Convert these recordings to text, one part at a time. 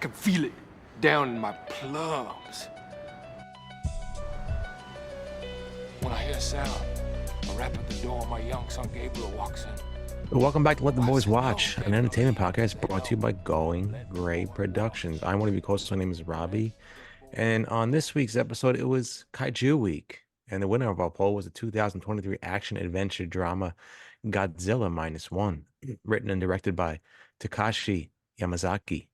can feel it down in my plums. When I hear a sound, a rap at the door, my young son Gabriel walks in. Welcome back to Let the Boys Watch, an entertainment podcast brought to you by Going Gray Productions. I'm one of your hosts. My name is Robbie. And on this week's episode, it was Kaiju Week. And the winner of our poll was the 2023 action adventure drama Godzilla Minus One, written and directed by Takashi Yamazaki.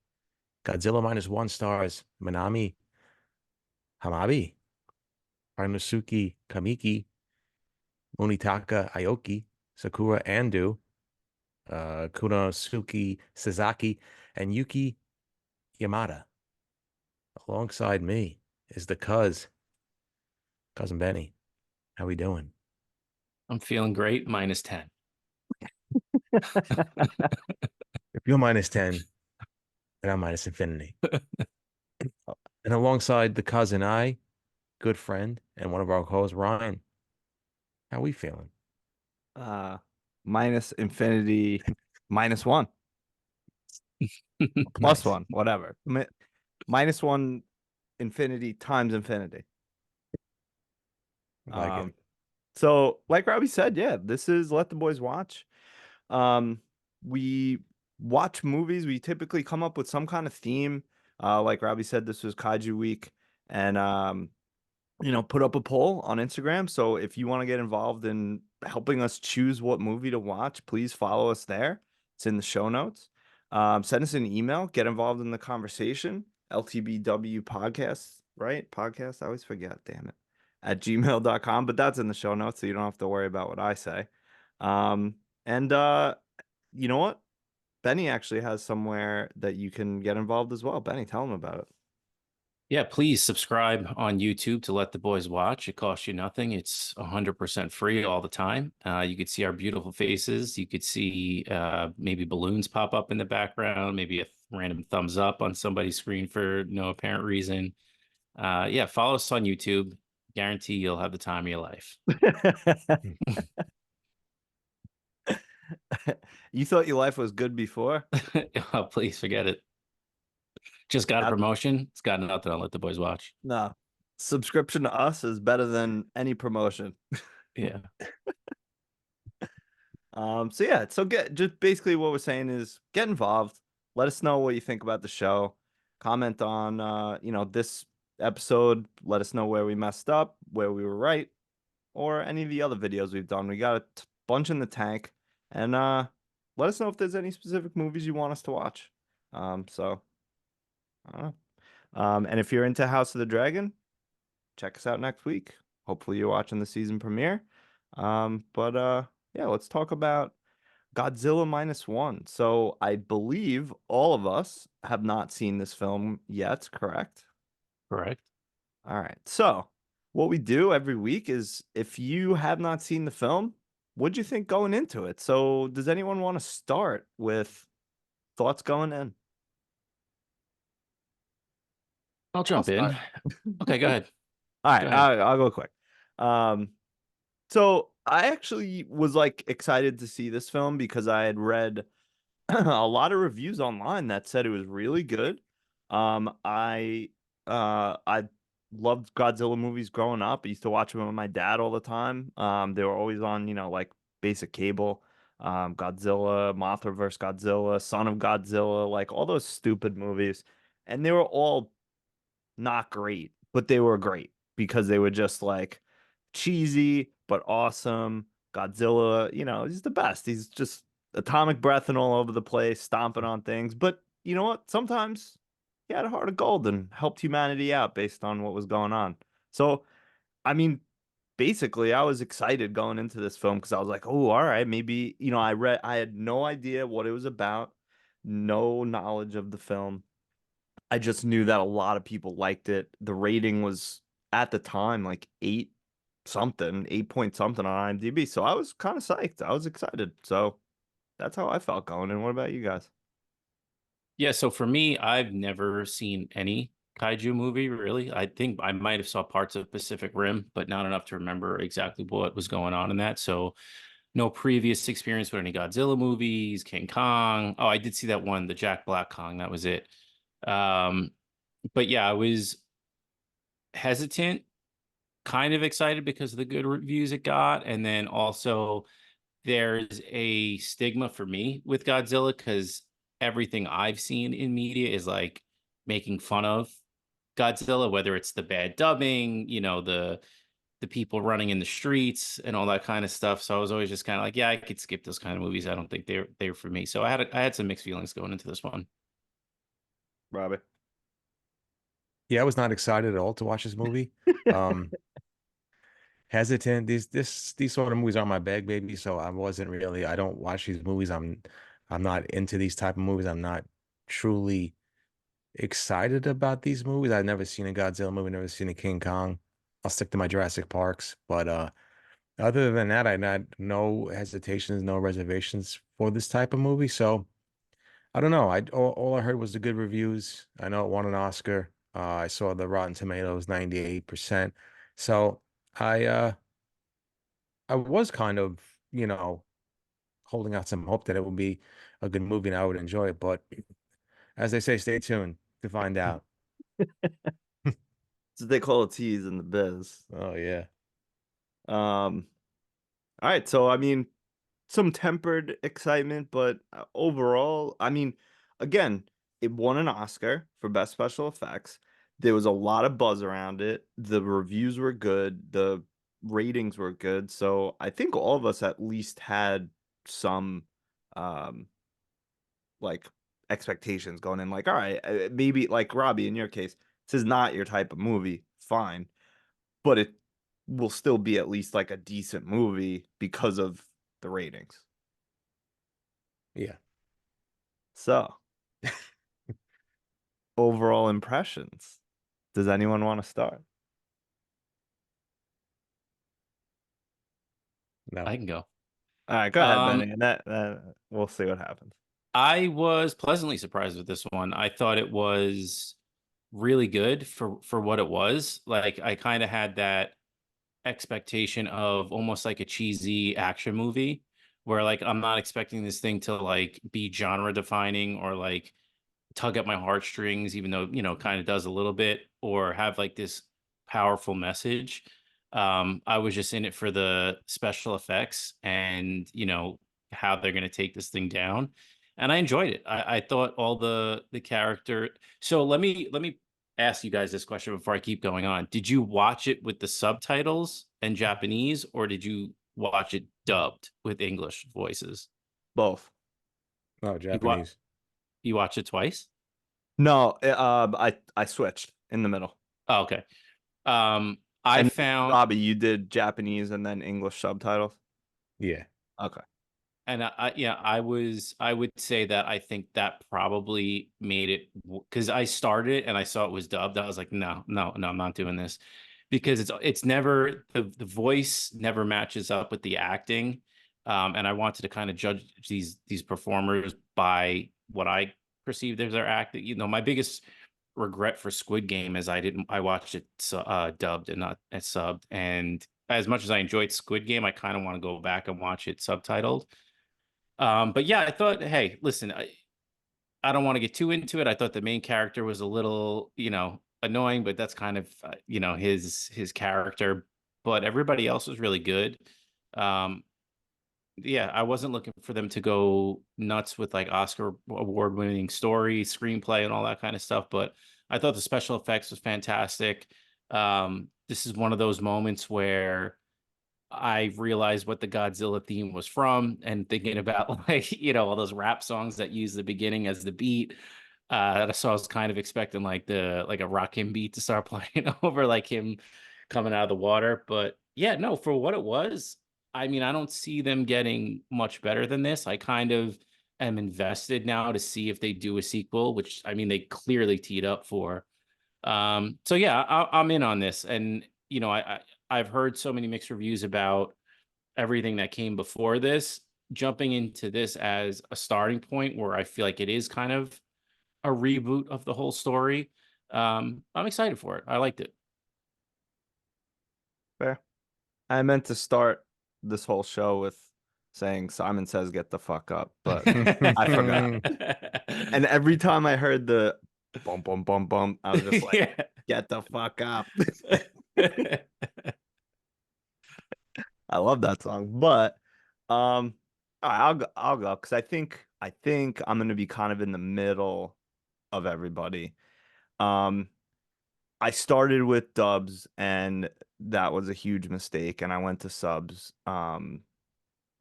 Godzilla Minus One stars Minami, Hamabe, Ryunosuke Kamiki, Munetaka Aoki, Sakura Ando, Kuranosuke Sasaki, and Yuki Yamada. Alongside me is the cousin Benny. How we doing? I'm feeling great. -10. If you're -10, then I'm minus infinity. And alongside the cousin, good friend, and one of our hosts, Ryan. How we feeling? Minus infinity, -1. Plus Nice. 1, whatever. -1 infinity times infinity. Like it. So, like Robbie said, yeah, this is Let the Boys Watch. We watch movies. We typically come up with some kind of theme. Like Robbie said, this was Kaiju Week, and put up a poll on Instagram. So if you want to get involved in helping us choose what movie to watch, please follow us there. It's in the show notes. Send us an email. Get involved in the conversation. LTBW podcast, right? Podcast. I always forget. Damn it. At gmail.com. But that's in the show notes, so you don't have to worry about what I say. You know what? Benny actually has somewhere that you can get involved as well. Benny, tell him about it. Yeah, please subscribe on YouTube to Let the Boys Watch. It costs you nothing. It's 100% free all the time. You could see our beautiful faces. You could see maybe balloons pop up in the background, maybe a random thumbs up on somebody's screen for no apparent reason. Yeah, follow us on YouTube. Guarantee you'll have the time of your life. You thought your life was good before? Oh, please forget it. Just got a promotion. It's got nothing on Let the Boys Watch. No. Subscription to us is better than any promotion. Yeah. So just basically what we're saying is get involved. Let us know what you think about the show. Comment on this episode. Let us know where we messed up, where we were right, or any of the other videos we've done. We got a bunch in the tank, and let us know if there's any specific movies you want us to watch. I don't know. And if you're into House of the Dragon, check us out next week. Hopefully you're watching the season premiere. Yeah, let's talk about Godzilla -1. So I believe all of us have not seen this film yet, correct? Correct. All right. So what we do every week is, if you have not seen the film, what'd you think going into it? So does anyone want to start with thoughts going in? I'll jump in. Okay, go ahead. All right, Go ahead. I'll go quick. So I actually was excited to see this film because I had read a lot of reviews online that said it was really good. I loved Godzilla movies growing up. I used to watch them with my dad all the time. They were always on, basic cable. Godzilla, Mothra vs. Godzilla, Son of Godzilla, all those stupid movies. And they were all not great, but they were great because they were just cheesy but awesome. Godzilla, he's the best. He's just atomic breath and all over the place, stomping on things. But you know what? Sometimes he had a heart of gold and helped humanity out based on what was going on. So, I mean, basically, I was excited going into this film because I was like, oh, all right, maybe, I had no idea what it was about, no knowledge of the film. I just knew that a lot of people liked it. The rating was at the time 8 point something on IMDb. So I was kind of psyched. I was excited. So that's how I felt going. And what about you guys? Yeah, so for me, I've never seen any kaiju movie, really. I think I might have saw parts of Pacific Rim, but not enough to remember exactly what was going on in that. So no previous experience with any Godzilla movies, King Kong. Oh, I did see that one, the Jack Black Kong. That was it. Um, but yeah, I was hesitant, kind of excited because of the good reviews it got, and then also there's a stigma for me with Godzilla because everything I've seen in media is like making fun of Godzilla, whether it's the bad dubbing, the people running in the streets and all that kind of stuff. So I was always just kind of like, yeah, I could skip those kind of movies. I don't think they're for me. So I had some mixed feelings going into this one. Robbie. Yeah, I was not excited at all to watch this movie. Um, Hesitant. These sort of movies aren't my bag, baby. So I wasn't really. I don't watch these movies. I'm not into these type of movies. I'm not truly excited about these movies. I've never seen a Godzilla movie, never seen a King Kong. I'll stick to my Jurassic Parks. But other than that, I had no hesitations, no reservations for this type of movie. So I don't know. All I heard was the good reviews. I know it won an Oscar. I saw the Rotten Tomatoes 98%. So I I was kind of, holding out some hope that it would be a good movie and I would enjoy it. But as they say, stay tuned to find out. So they call it tease in the biz. Oh yeah. All right, so I mean, some tempered excitement, but overall, I mean, again, it won an Oscar for best special effects. There was a lot of buzz around it. The reviews were good. The ratings were good. So I think all of us at least had some um like expectations going in. Like, all right, maybe like Robbie, in your case, this is not your type of movie. Fine, but it will still be at least like a decent movie because of the ratings. Yeah. So, overall impressions. Does anyone want to start? No. I can go. All right, go ahead, Um, Benny, and that we'll see what happens. I was pleasantly surprised with this one. I thought it was really good for what it was. Like I kind of had that expectation of almost like a cheesy action movie where like I'm not expecting this thing to like be genre defining or like tug at my heartstrings, even though, kind of does a little bit, or have like this powerful message. I was just in it for the special effects and, how they're going to take this thing down. And I enjoyed it. I thought all the character. So let me ask you guys this question before I keep going on. Did you watch it with the subtitles and Japanese, or did you watch it dubbed with English voices? Both. Oh, You wa- Japanese. you watched it twice? No, I switched in the middle. Oh, okay. I And found, Robbie, you did Japanese and then English subtitles. Yeah. Okay. and yeah, I would say that I think that probably made it because I started and I saw it was dubbed. I was like, no, no, no, I'm not doing this because it's never the voice never matches up with the acting. And I wanted to kind of judge these performers by what I perceived as their acting. My biggest regret for Squid Game is I watched it dubbed and not subbed. And as much as I enjoyed Squid Game, I kind of want to go back and watch it subtitled. But yeah, I thought, hey, listen, I don't want to get too into it. I thought the main character was a little, annoying, but that's kind of, his character. But everybody else was really good. Um, yeah, I wasn't looking for them to go nuts with like Oscar award winning story, screenplay, and all that kind of stuff. But I thought the special effects was fantastic. This is one of those moments where I realized what the Godzilla theme was from, and thinking about like, all those rap songs that use the beginning as the beat. So I was kind of expecting like a Rakim beat to start playing over like him coming out of the water. But yeah, no, for what it was, I mean, I don't see them getting much better than this. I kind of am invested now to see if they do a sequel, which I mean they clearly teed up for. So yeah, I'm in on this, and I've heard so many mixed reviews about everything that came before this. Jumping into this as a starting point where I feel like it is kind of a reboot of the whole story. I'm excited for it. I liked it. Fair. I meant to start this whole show with saying Simon Says get the fuck up, but I forgot. And every time I heard the bum bum bum bum. I was just like, Yeah. get the fuck up. I love that song, but all right, I'll go because I think I'm gonna be kind of in the middle of everybody. Um, I started with dubs and that was a huge mistake, and I went to subs.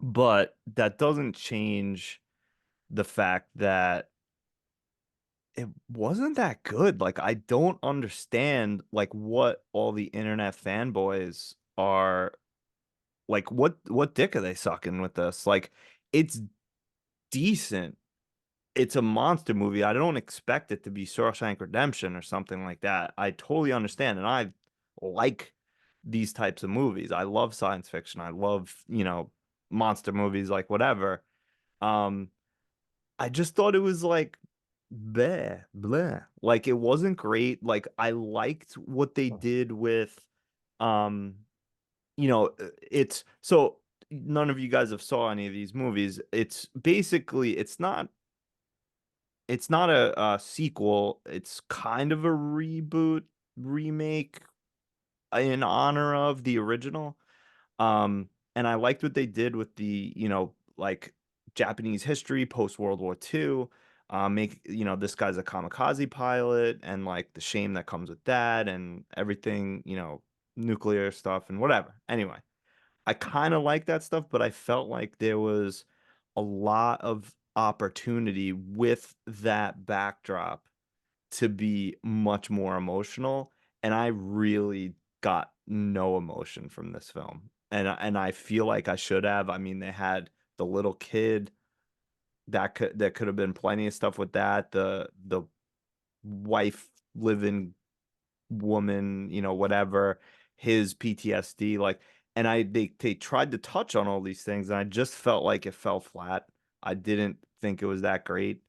But that doesn't change the fact that it wasn't that good. Like I don't understand like what all the internet fanboys are like what dick are they sucking with this? Like it's decent. It's a monster movie. I don't expect it to be Shawshank Redemption or something like that. I totally understand and I like these types of movies. I love science fiction. I love, monster movies like whatever. Um I just thought it was like bleh, bleh. Like it wasn't great. Like I liked what they did with um it's so none of you guys have saw any of these movies. It's basically it's not a sequel. It's kind of a reboot, remake in honor of the original. And I liked what they did with the, like Japanese history post World War II. Make, this guy's a kamikaze pilot and like the shame that comes with that and everything, nuclear stuff and whatever. Anyway, I kind of like that stuff, but I felt like there was a lot of opportunity with that backdrop to be much more emotional, and I really got no emotion from this film. And I feel like I should have. I mean, they had the little kid that could have been plenty of stuff with that. The wife living woman, whatever, his PTSD, like, and they tried to touch on all these things, and I just felt like it fell flat. I didn't think it was that great.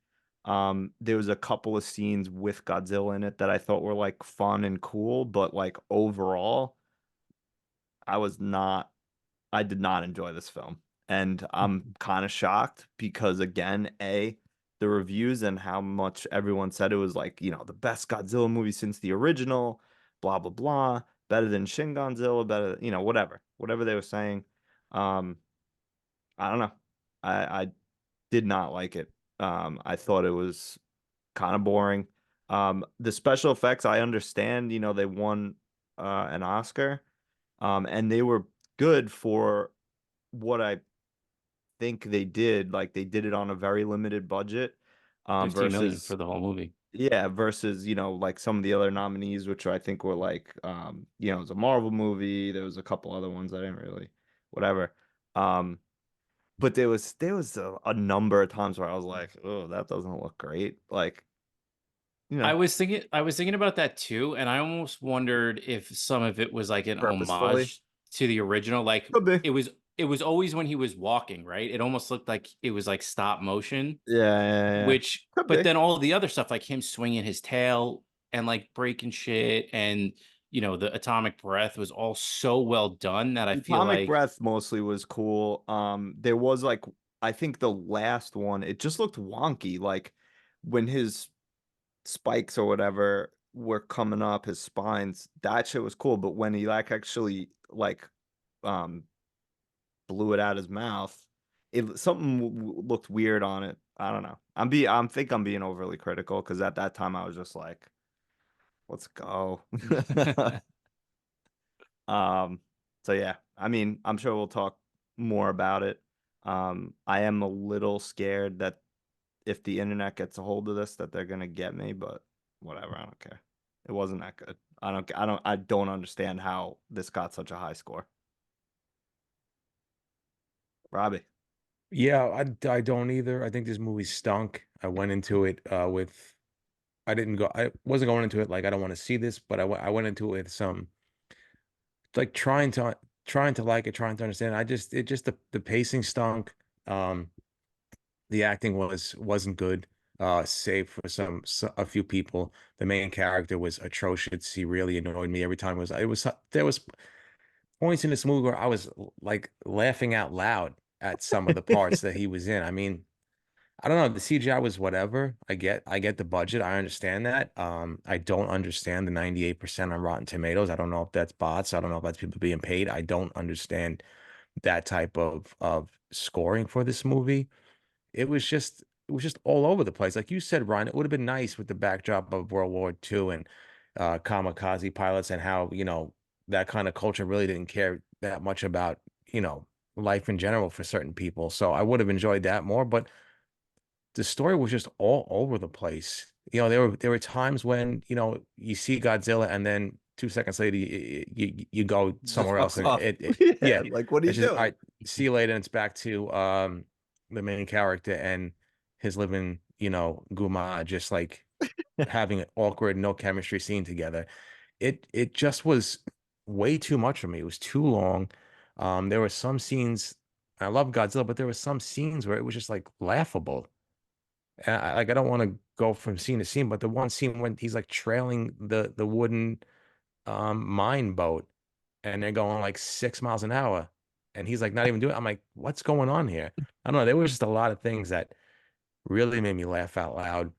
There was a couple of scenes with Godzilla in it that I thought were like fun and cool, but like overall, I was not I did not enjoy this film. And I'm kind of shocked because again, the reviews and how much everyone said it was like, the best Godzilla movie since the original, blah blah blah, better than Shin Godzilla, better, whatever. Whatever they were saying. Um, I don't know. I did not like it. I thought it was kind of boring. The special effects, I understand, they won an Oscar. And they were good for what I think they did. Like they did it on a very limited budget. 15 million for Versus the whole movie. yeah, versus, like some of the other nominees, which I think were like it was a Marvel movie. There was a couple other ones I didn't really whatever. Um, but there was a number of times where I was like, oh, that doesn't look great. Like, I was thinking about that too, and I almost wondered if some of it was like an purposefully. homage to the original. Like Could be. it was always when he was walking, right? It almost looked like it was like stop motion, Yeah, yeah, yeah. which Could but be. then all of the other stuff like him swinging his tail and like breaking shit and the atomic breath was all so well done that I feel Atomic like Breath mostly was cool. There was like I think the last one, it just looked wonky. Like when his spikes or whatever were coming up his spines, that shit was cool. But when he like actually like um blew it out his mouth, it something looked weird on it. I don't know. I'm being overly critical because at that time I was just like, let's go. Um, so yeah, I mean, I'm sure we'll talk more about it. I am a little scared that if the internet gets a hold of this, that they're gonna get me, but whatever, I don't care. It wasn't that good. I don't understand how this got such a high score. Robbie. Yeah, I don't either. I think this movie stunk. I went into it with I wasn't going into it like I don't want to see this, but I went into it with some like trying to like it, trying to understand. The pacing stunk. Um, the acting wasn't good. Save for a few people. The main character was atrocious. He really annoyed me every time. There was points in this movie where I was like laughing out loud at some of the parts that he was in. I mean, I don't know. The CGI was whatever. I get the budget. I understand that. I don't understand the 98% on Rotten Tomatoes. I don't know if that's bots. I don't know if that's people being paid. I don't understand that type of scoring for this movie. It was just all over the place. Like you said, Ryan, it would have been nice with the backdrop of World War II and kamikaze pilots and how, that kind of culture really didn't care that much about, life in general for certain people. So I would have enjoyed that more, but the story was just all over the place. There were times when, you see Godzilla and then 2 seconds later you go Just somewhere else fuck and off. yeah, Yeah, like what are you it's just doing? I see you later and it's back to the main character and his living, Guma just like having an awkward, no chemistry scene together. It just was way too much for me. It was too long. There were some scenes. I love Godzilla, but there were some scenes where it was just like laughable. And I don't want to go from scene to scene, but the one scene when he's like trailing the wooden mine boat and they're going like 6 miles an hour and he's like not even doing it. I'm like, what's going on here? I don't know. There was just a lot of things that really made me laugh out loud.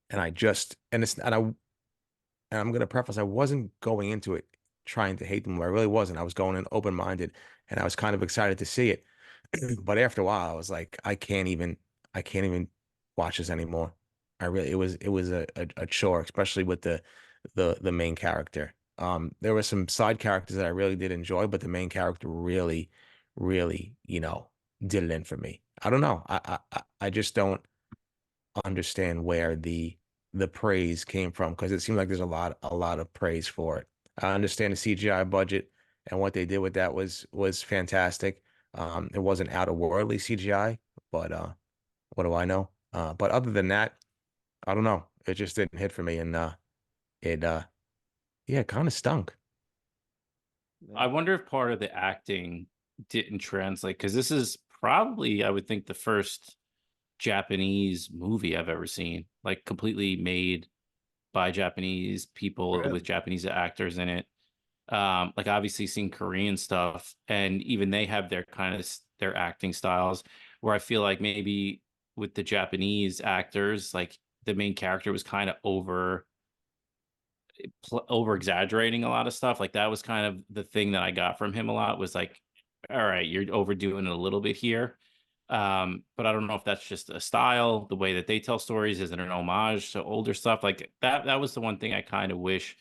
And I just and it's and I'm gonna preface, I wasn't going into it trying to hate the movie. I really wasn't. I was going in open-minded and I was kind of excited to see it. But after a while, I was like, I can't even watch this anymore. It was a chore, especially with the main character. There were some side characters that I really did enjoy, but the main character really, really, did it in for me. I don't know. I just don't understand where the praise came from because it seems like there's a lot of praise for it. I understand the CGI budget and what they did with that was fantastic. It wasn't out of worldly CGI, but what do I know? But other than that, I don't know. It just didn't hit for me, and it yeah, kind of stunk. I wonder if part of the acting didn't translate because this is probably, I would think, the first Japanese movie I've ever seen, like completely made by Japanese people with Really? Japanese actors in it. Like obviously seen Korean stuff, and even they have their kind of their acting styles. Where I feel like maybe with the Japanese actors, like the main character was kind of over exaggerating a lot of stuff. Like that was kind of the thing that I got from him a lot was like, all right, you're overdoing it a little bit here. But I don't know if that's just a style, the way that they tell stories, is it an homage to older stuff? Like that was the one thing I kind of wish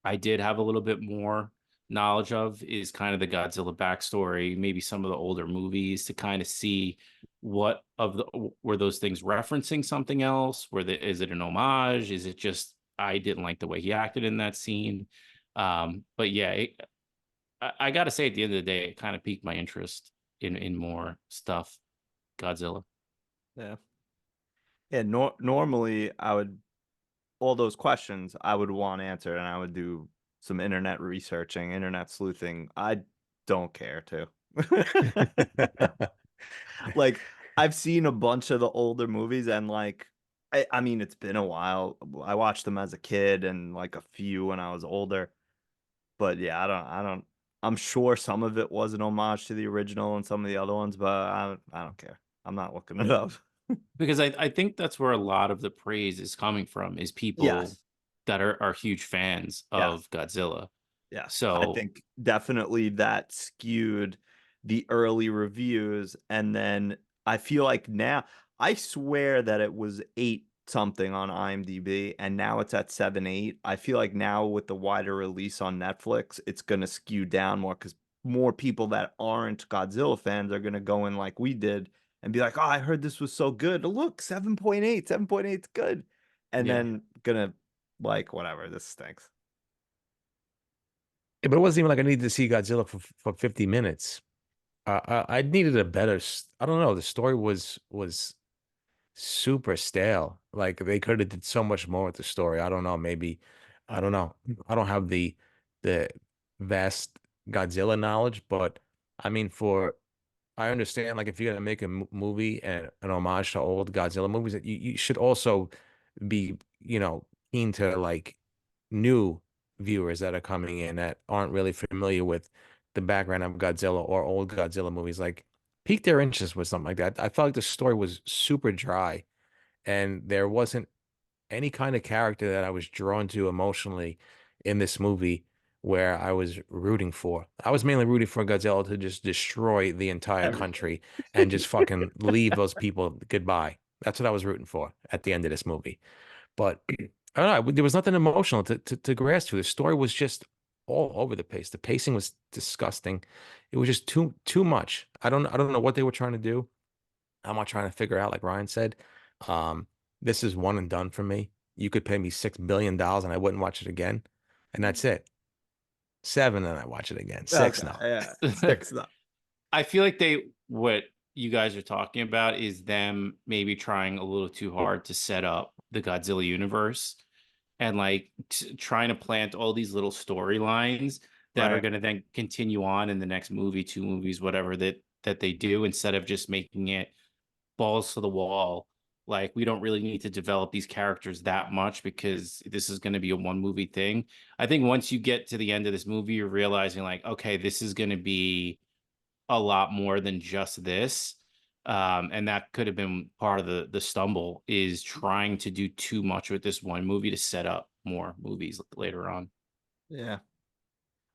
I did have a little bit more knowledge of is kind of the Godzilla backstory, maybe some of the older movies to kind of see what of the were those things referencing something else? Is it an homage? Is it just I didn't like the way he acted in that scene? But yeah, I got to say at the end of the day, it kind of piqued my interest in more stuff Godzilla. Yeah. Yeah, normally I would all those questions I would want answered and I would do some internet researching, internet sleuthing. I don't care to. Like I've seen a bunch of the older movies and like I mean it's been a while. I watched them as a kid and like a few when I was older. But yeah, I don't I'm sure some of it was an homage to the original and some of the other ones, but I don't care. I'm not looking it up. Because I think that's where a lot of the praise is coming from is people Yes. that are huge fans Yes. of Godzilla. Yes, I So think definitely that skewed the early reviews. And then I feel like now, I swear that it was 8 something on IMDb and now it's at 7.8. I feel like now with the wider release on Netflix, it's going to skew down more because more people that aren't Godzilla fans are going to go in like we did and be like, oh, I heard this was so good. Look, 7.8, 7.8 is good. And yeah, then gonna like, whatever, this stinks. Yeah, but it wasn't even like I needed to see Godzilla for 50 minutes. I needed a better. I don't know. The story was super stale. Like they could have did so much more with the story. I don't know. Maybe I don't know. I don't have the vast Godzilla knowledge, but I mean, I understand. Like if you're gonna make a movie and an homage to old Godzilla movies, that you should also be keen to like new viewers that are coming in that aren't really familiar with the background of Godzilla or old Godzilla movies. Like piqued their interest with something like that. I felt like the story was super dry, and there wasn't any kind of character that I was drawn to emotionally in this movie where I was rooting for. I was mainly rooting for Godzilla to just destroy the entire country and just fucking leave those people goodbye. That's what I was rooting for at the end of this movie. But I don't know, there was nothing emotional to grasp to. The story was just all over the place. The pacing was disgusting. It was just too much. I don't know what they were trying to do. I'm not trying to figure out, like Ryan said. Um, this is one and done for me. You could pay me $6 billion and I wouldn't watch it again. And that's it. 7 and I watch it again. 6 Okay, now. yeah, 6 now. I feel like what you guys are talking about is them maybe trying a little too hard to set up the Godzilla universe and like trying to plant all these little storylines that are Right. going to then continue on in the next movie, 2 movies, whatever that they do, instead of just making it balls to the wall. Like, we don't really need to develop these characters that much because this is going to be a 1 movie thing. I think once you get to the end of this movie, you're realizing like, okay, this is going to be a lot more than just this. And that could have been part of the stumble, is trying to do too much with this 1 movie to set up more movies later on. Yeah.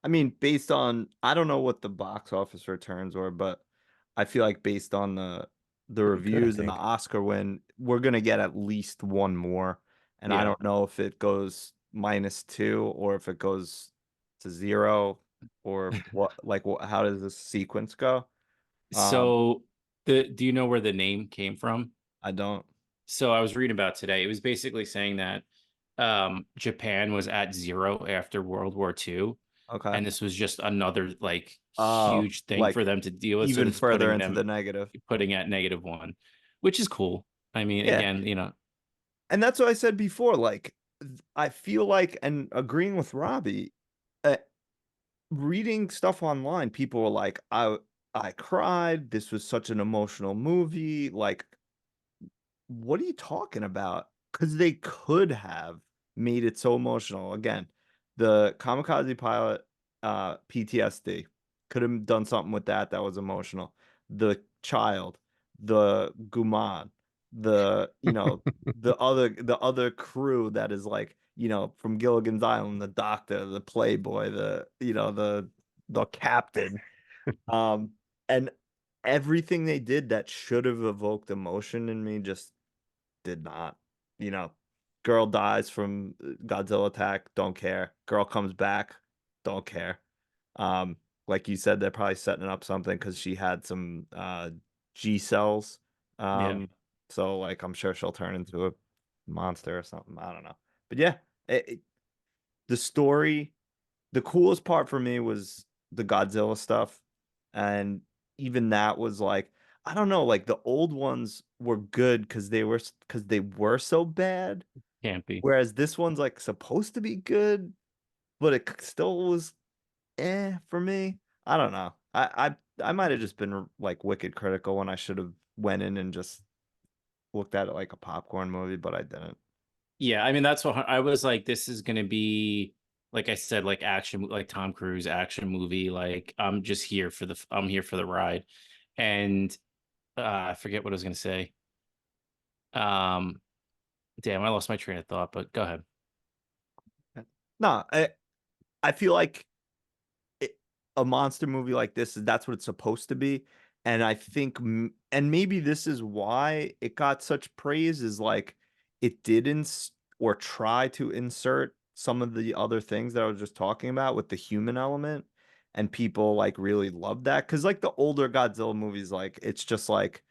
I mean, based on, I don't know what the box office returns were, but I feel like based on the Pretty good, I reviews and the think. Oscar win, we're gonna get at least one more. And I Yeah. don't know if it goes -2 or if it goes to 0 or what. Like, how does this sequence go? So do you know where the name came from? I don't. So I was reading about today. It was basically saying that Japan was at 0 after World War II, Okay. and this was just another like Oh, huge thing like for them to deal with. So even this is further into the negative. putting at -1, which is cool. I mean, Yeah. again, And that's what I said before. Like, I feel like, and agreeing with Robbie, uh, reading stuff online, people were like, I cried. This was such an emotional movie. Like, what are you talking about? Because they could have made it so emotional. Again, the kamikaze pilot, PTSD, could have done something with that that was emotional. The child, the Guman, the other crew that is like, from Gilligan's Island, the doctor, the playboy, the captain. And everything they did that should have evoked emotion in me just did not. You know, girl dies from Godzilla attack, don't care. Girl comes back, don't care. Um, like you said, they're probably setting up something because she had some G cells. yeah. So like I'm sure she'll turn into a monster or something. I don't know. But yeah, the story, the coolest part for me was the Godzilla stuff. And even that was like, I don't know, like the old ones were good because they were so bad. Can't be. Whereas this one's like supposed to be good, but it still was for me. I don't know. I might have just been like wicked critical when I should have went in and just looked at it like a popcorn movie, but I didn't. Yeah, I mean that's what I was like. This is gonna be, like I said, like action, like Tom Cruise action movie. Like I'm here for the ride, and I forget what I was gonna say. Um, Damn, I lost my train of thought. But go ahead. No, I feel like a monster movie like this, that's what it's supposed to be. And I think, and maybe this is why it got such praise, is like it didn't or try to insert some of the other things that I was just talking about with the human element. And people like really love that. Cause like the older Godzilla movies, like it's just like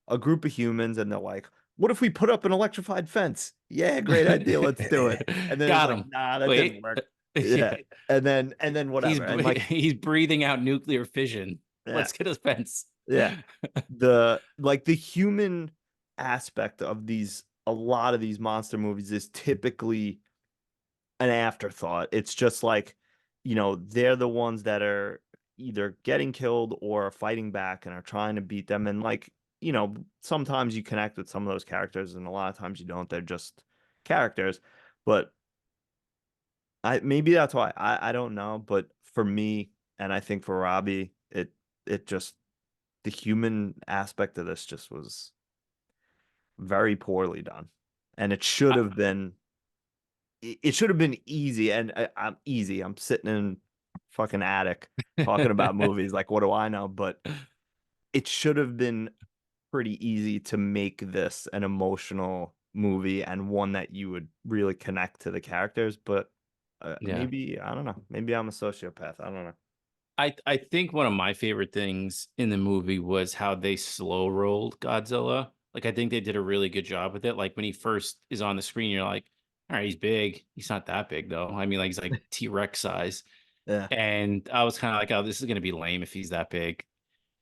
a group of humans and they're like, what if we put up an electrified fence? Yeah, great idea. Let's do it. And then it's Got like, him. nah, that didn't Wait. work. Yeah. Yeah. And then whatever. And like, He's breathing out nuclear fission. yeah. Let's get a fence. Yeah. The human aspect of a lot of these monster movies is typically an afterthought. It's just like, they're the ones that are either getting killed or are fighting back and are trying to beat them. And like, sometimes you connect with some of those characters and a lot of times you don't. They're just characters. But maybe that's why. I don't know. But for me, and I think for Robbie, it just the human aspect of this just was very poorly done. And it should have been easy. And I'm easy. I'm sitting in fucking attic talking about movies. Like, what do I know? But it should have been pretty easy to make this an emotional movie and one that you would really connect to the characters. But Yeah. maybe, I don't know. Maybe I'm a sociopath. I don't know. I think one of my favorite things in the movie was how they slow rolled Godzilla. Like I think they did a really good job with it. Like when he first is on the screen, you're like, all right, he's big. He's not that big though. I mean, like he's like T-Rex size. Yeah. And I was kind of like, oh, this is gonna be lame if he's that big.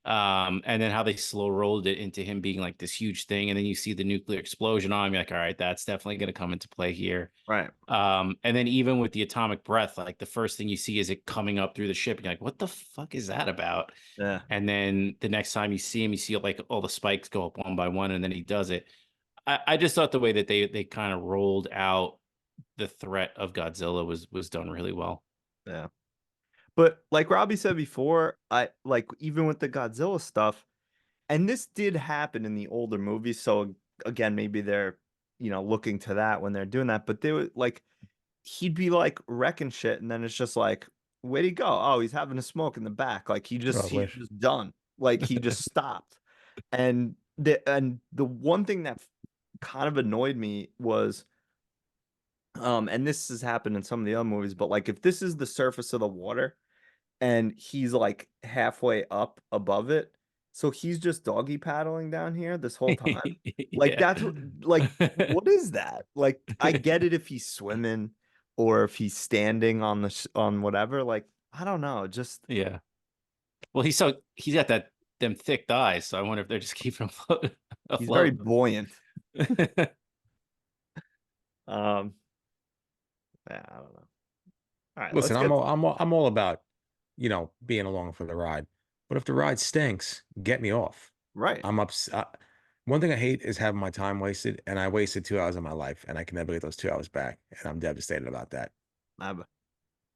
And then how they slow rolled it into him being like this huge thing, and then you see the nuclear explosion on him, you're like, all right, that's definitely gonna come into play here. Right. And then even with the atomic breath, like the first thing you see is it coming up through the ship. You're like, what the fuck is that about? Yeah. And then the next time you see him, you see like all the spikes go up one by one, and then he does it. I just thought the way that they kind of rolled out the threat of Godzilla was done really well. Yeah. But like Robbie said before, I like even with the Godzilla stuff, and this did happen in the older movies. So again, maybe they're, looking to that when they're doing that. But they were like, he'd be like wrecking shit, and then it's just like, where'd he go? Oh, he's having a smoke in the back. Like Oh, I he's wish. just done. Like he just stopped. And the one thing that kind of annoyed me was, and this has happened in some of the other movies, but like if this is the surface of the water and he's like halfway up above it. So he's just doggy paddling down here this whole time. Like Yeah. like what is that? Like I get it if he's swimming or if he's standing on on whatever. Like I don't know, just Yeah. Well, he's got them thick thighs, so I wonder if they're just keeping him he's very afloat. buoyant. Um, yeah, I don't know. All right, let's Listen, get I'm all about, being along for the ride. But if the ride stinks, get me off. right. I'm ups. One thing I hate is having my time wasted, and I wasted 2 hours of my life, and I can never get those 2 hours back, and I'm devastated about that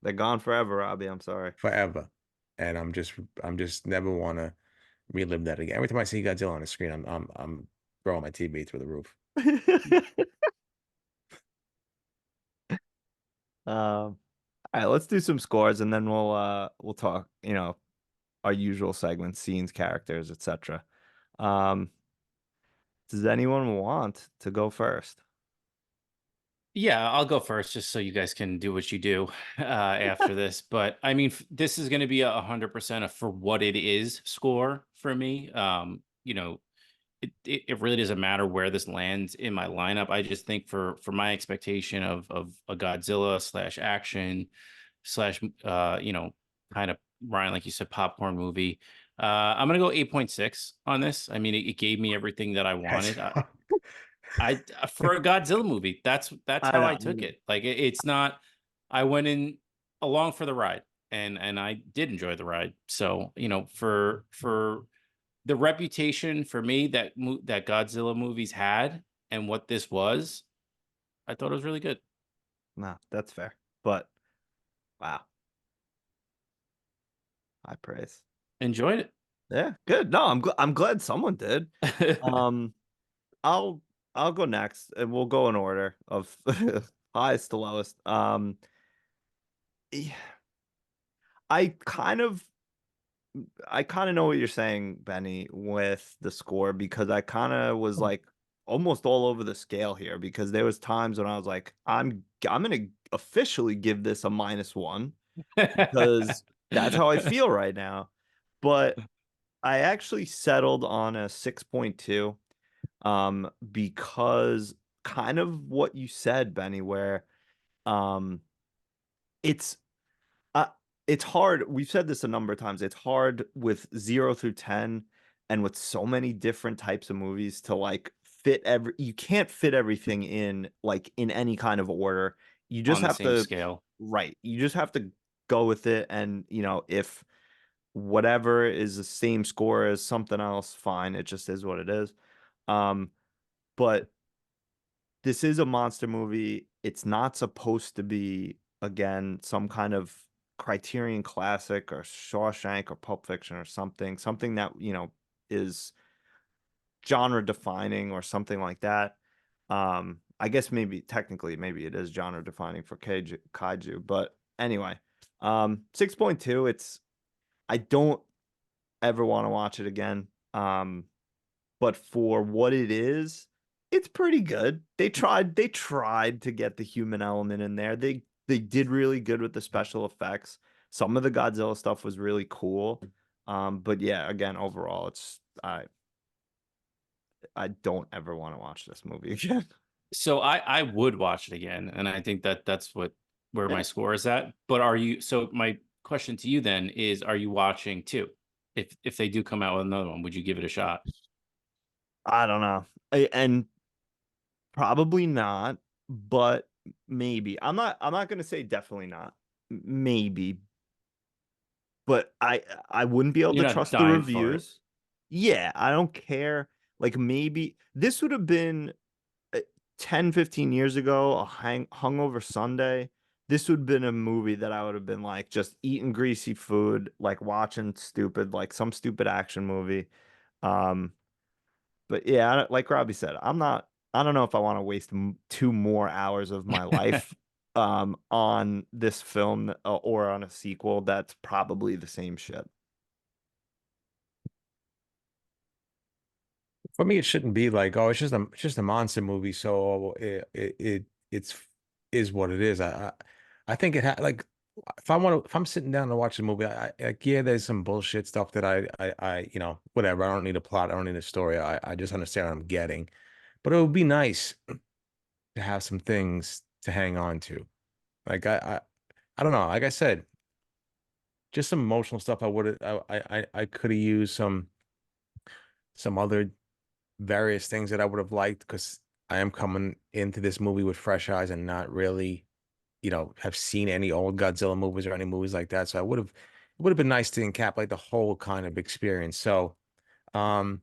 They're gone forever, Robbie. I'm sorry. forever. And I'm just never want to relive that again. Every time I see Godzilla on the screen, I'm throwing my TV through the roof. All right, let's do some scores and then we'll talk, our usual segments, scenes, characters, etc. Um, does anyone want to go first? Yeah, I'll go first just so you guys can do what you do after this. But I mean, this is going to be 100% for what it is score for me. It really doesn't matter where this lands in my lineup. I just think for my expectation of a Godzilla slash action slash kind of, Ryan, like you said, popcorn movie. I'm gonna go 8.6 on this. I mean, it gave me everything that I wanted. I for a Godzilla movie, that's I how know. I took it. Like it's not. I went in along for the ride, and I did enjoy the ride. So for the reputation for me that Godzilla movies had and what this was, I thought it was really good. No, that's fair. But wow, high praise. Enjoyed it. Yeah, good. No, I'm glad someone did. Um, I'll I'll go next, and we'll go in order of highest to lowest. Yeah, I kind of I kind of know what you're saying, Benny, with the score because I kind of was like almost all over the scale here because there was times when I was like, I'm gonna officially give this a -1 because that's how I feel right now. But I actually settled on a 6.2 because kind of what you said, Benny, where um it's uh, it's hard. We've said this a number of times. It's hard with 0 through 10 and with so many different types of movies to like fit you can't fit everything in like in any kind of order. You just On the have same to scale. right. You just have to go with it and if whatever is the same score as something else, fine. It just is what it is. Um but this is a monster movie. It's not supposed to be, again, some kind of Criterion classic or Shawshank or Pulp Fiction or something that, is genre defining or something like that. I guess maybe technically maybe it is genre defining for kaiju, but anyway, 6.2. I don't ever want to watch it again. But for what it is, it's pretty good. They tried to get the human element in there. They did really good with the special effects. Some of the Godzilla stuff was really cool. But yeah, again, overall, I don't ever want to watch this movie again. So I would watch it again, and I think that's where my Yeah. score is at. But are you? So my question to you then is: are you watching two? If they do come out with another one, would you give it a shot? I don't know. And probably not, but maybe. I'm not gonna say definitely not. Maybe. But I wouldn't be able You're to not trust the dying for it. reviews. Yeah, I don't care. Like maybe this would have been 10, 15 years ago, a hungover Sunday. This would have been a movie that I would have been like just eating greasy food, like watching stupid, like some stupid action movie. Um, but yeah, like Robbie said, I don't know if I want to waste 2 more hours of my life on this film or on a sequel that's probably the same shit. For me, it shouldn't be like, oh, it's just a monster movie, so it's is what it is. I think it like if I'm sitting down to watch a movie, like yeah, there's some bullshit stuff that I whatever. I don't need a plot, I don't need a story. I just understand what I'm getting. But it would be nice to have some things to hang on to. Like I don't know. Like I said, just some emotional stuff. I could have used some other various things that I would have liked because I am coming into this movie with fresh eyes and not really, have seen any old Godzilla movies or any movies like that. So it would have been nice to encapsulate the whole kind of experience. So, um,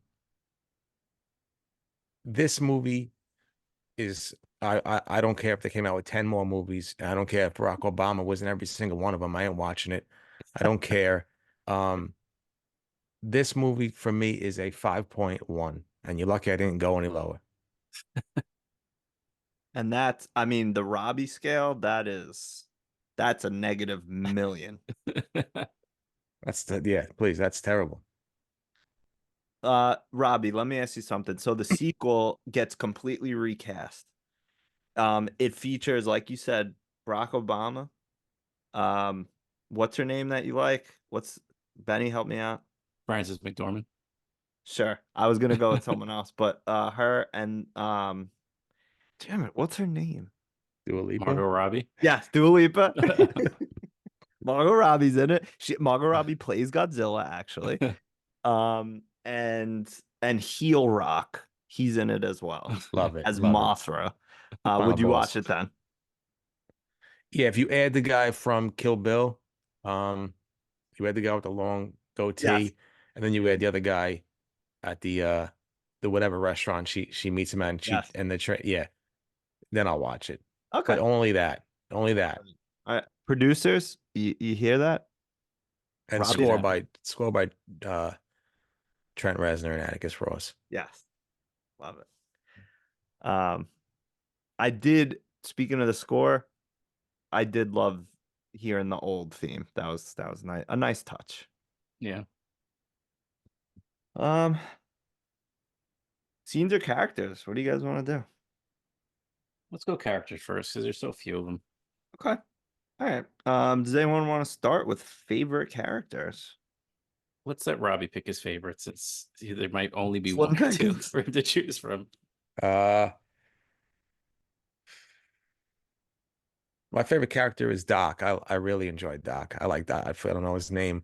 this movie is I don't care if they came out with 10 more movies. I don't care if Barack Obama was in every single one of them. I ain't watching it. I don't care. Um, this movie for me is a 5.1, and you're lucky I didn't go any lower. And I mean, the Robbie scale, that's a -1,000,000. Yeah, please, that's terrible. Robbie, let me ask you something. So the sequel gets completely recast. It features, like you said, Barack Obama. What's her name that you like? What's Benny? Help me out. Francis McDormand. Sure, I was gonna go with someone else, but her and damn it, what's her name? Dua Lipa? Margot Robbie. Yes, Dua Lipa. Margot Robbie's in it. Margot Robbie plays Godzilla, actually. And Heel Rock, he's in it as well Love it. as Love it. Mothra. Final Would you boss. watch it then? Yeah, if you add the guy from Kill Bill, you add the guy with the long goatee, Yes. and then you add the other guy at the whatever restaurant she meets him at, and Yes. yeah, then I'll watch it. Okay. But only that. Only that. All right. Producers, you hear that? And Robbie's score by Trent Reznor and Atticus Ross. Yes. Love it. I did, speaking of the score, I did love hearing the old theme. That was nice. A nice touch. Yeah. Scenes or characters? What do you guys want to do? Let's go characters first because there's so few of them. Okay. All right. Does anyone want to start with favorite characters? Let's let Robbie pick his favorites. There might only be Slim one or two pickings. for him to choose from. My favorite character is Doc. I really enjoyed Doc. I like Doc. I don't know his name.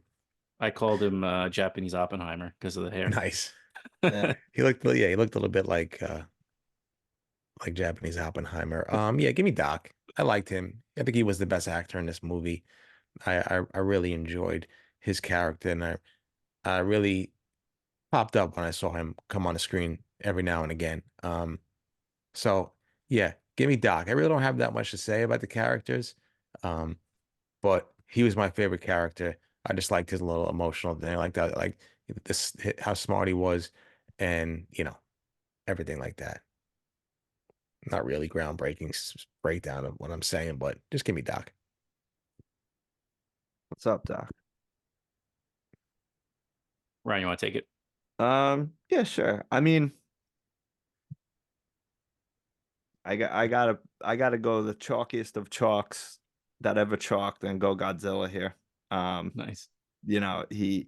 I called him Japanese Oppenheimer because of the hair. Nice. Yeah. He looked a little bit like Japanese Oppenheimer. Yeah, give me Doc. I liked him. I think he was the best actor in this movie. I really enjoyed his character, and I really popped up when I saw him come on the screen every now and again. So yeah, give me Doc. I really don't have that much to say about the characters. But he was my favorite character. I just liked his little emotional thing, like that. Like this how smart he was, and everything like that. Not really groundbreaking breakdown of what I'm saying, but just give me Doc. What's up, Doc? Ryan, you want to take it? Yeah, sure. I mean, I gotta go the chalkiest of chalks that ever chalked and go Godzilla here. Nice. The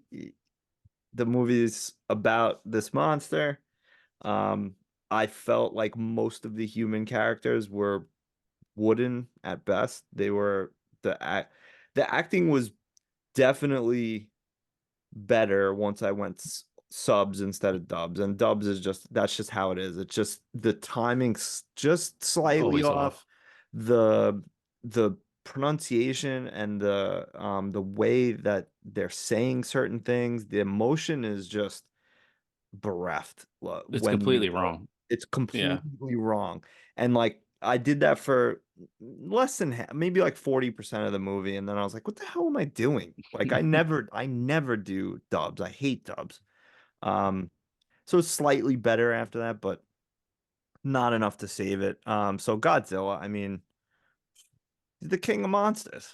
movie's about this monster. I felt like most of the human characters were wooden at best. They were the acting was definitely better once I went subs instead of dubs, and dubs is that's just how it is. It's just the timing's just slightly Always off. off. The pronunciation and the way that they're saying certain things, the emotion is just bereft It's when you completely wrong. it's Yeah. completely wrong. And like I did that for less than half, maybe like 40% of the movie, and then I was like, what the hell am I doing? Like I never do dubs. I hate dubs. So it's slightly better after that, but not enough to save it. So Godzilla, I mean, he's the king of monsters.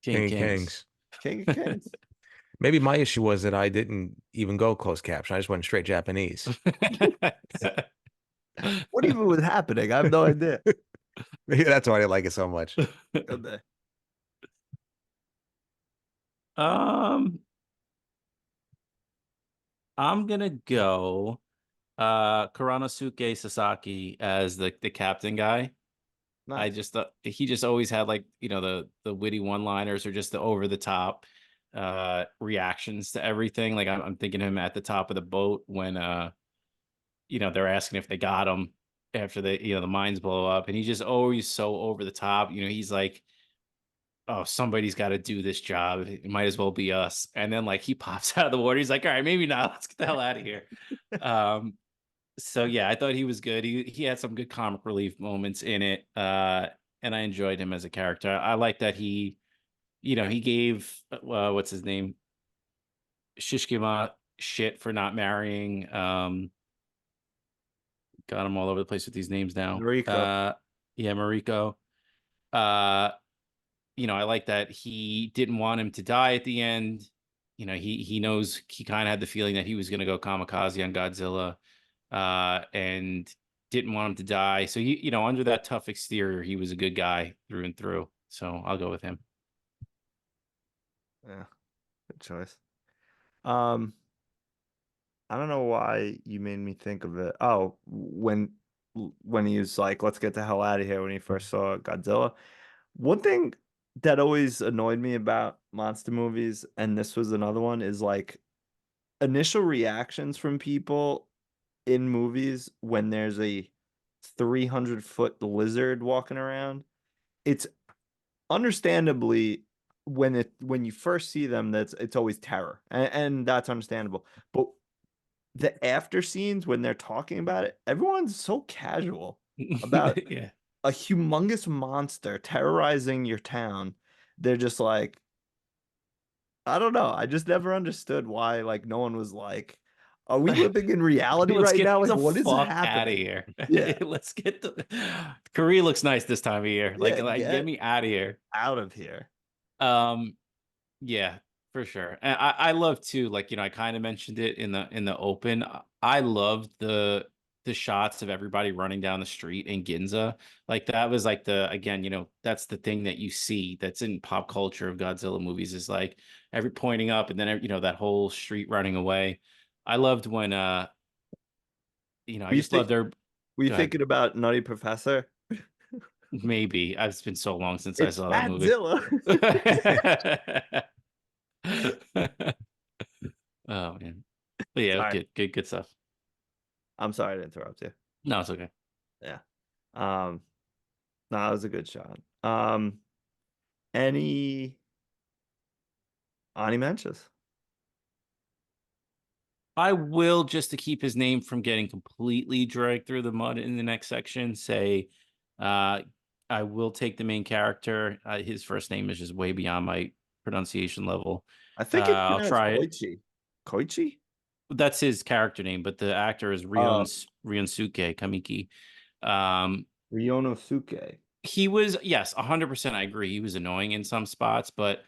King King of Kings. Kings. King of kings. Maybe my issue was that I didn't even go closed caption. I just went straight Japanese. What even was happening? I have no idea. Maybe that's why I didn't like it so much. Okay. I'm gonna go Kuranosuke Sasaki as the captain guy. I Nice. just he just always had like the witty one liners or just the over the top reactions to everything. Like I'm thinking him at the top of the boat when they're asking if they got him after the mines blow up, and he's just always so over the top. He's like, oh, somebody's got to do this job. It might as well be us. And then like he pops out of the water. He's like, all right, maybe not. Let's get the hell out of here. So yeah, I thought he was good. He had some good comic relief moments in it. And I enjoyed him as a character. I like that he gave what's his name? Shishkima shit for not marrying. Got him all over the place with these names now. Mariko. Yeah, Mariko. I like that he didn't want him to die at the end. He knows he kind of had the feeling that he was going to go kamikaze on Godzilla, and didn't want him to die. So under that tough exterior, he was a good guy through and through. So I'll go with him. Yeah, good choice. I don't know why you made me think of it. Oh, when he was like, "Let's get the hell out of here," when he first saw Godzilla. One thing that always annoyed me about monster movies, and this was another one, is like initial reactions from people in movies when there's a 300-foot lizard walking around. It's understandably when you first see them, it's always terror, and that's understandable. But the after scenes when they're talking about it, everyone's so casual about Yeah. a humongous monster terrorizing your town. They're just like, I don't know. I just never understood why like no one was like, are we living in reality Let's right get now? Like the what is fuck out of happening? here. Yeah. Let's get Korea looks nice this time of year. Like, Yeah, get me out of here. out of here. Yeah, for sure. And I love too, like, I kind of mentioned it in the open. I loved the shots of everybody running down the street in Ginza. Like that was like that's the thing that you see that's in pop culture of Godzilla movies is like every pointing up and then that whole street running away. I loved when I just loved their Were you go ahead. thinking about Nutty Professor? Maybe. It's been so long since I It's saw that movie. Godzilla. Oh man. But yeah, Sorry. good stuff. I'm sorry to interrupt you. No, it's okay. Yeah. No, that was a good shot. Any mentions? I will, just to keep his name from getting completely dragged through the mud in the next section, say I will take the main character. His first name is just way beyond my pronunciation level. I think it's I'll pronounced try it. Koichi. Koichi? That's his character name, but the actor is Ryunosuke Kamiki. Ryunosuke. He was, yes, 100%. I agree. He was annoying in some spots, but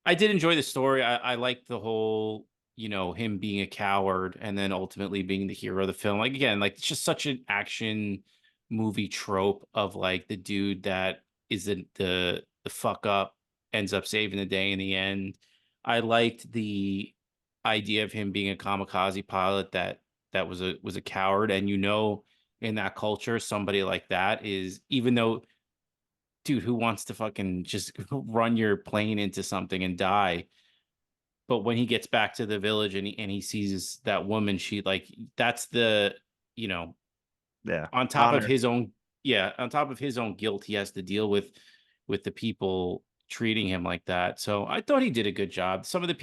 I did enjoy the story. I liked the whole, him being a coward and then ultimately being the hero of the film. Like, again, like, it's just such an action movie trope of like the dude that is the fuck up ends up saving the day in the end. I liked the idea of him being a kamikaze pilot that was a coward, and in that culture, somebody like that is, even though, dude, who wants to fucking just run your plane into something and die? But when he gets back to the village and he sees that woman, that's the, Yeah. on top of Honor. his own, on top of his own guilt, he has to deal with the people treating him like that. So I thought he did a good job. Some of the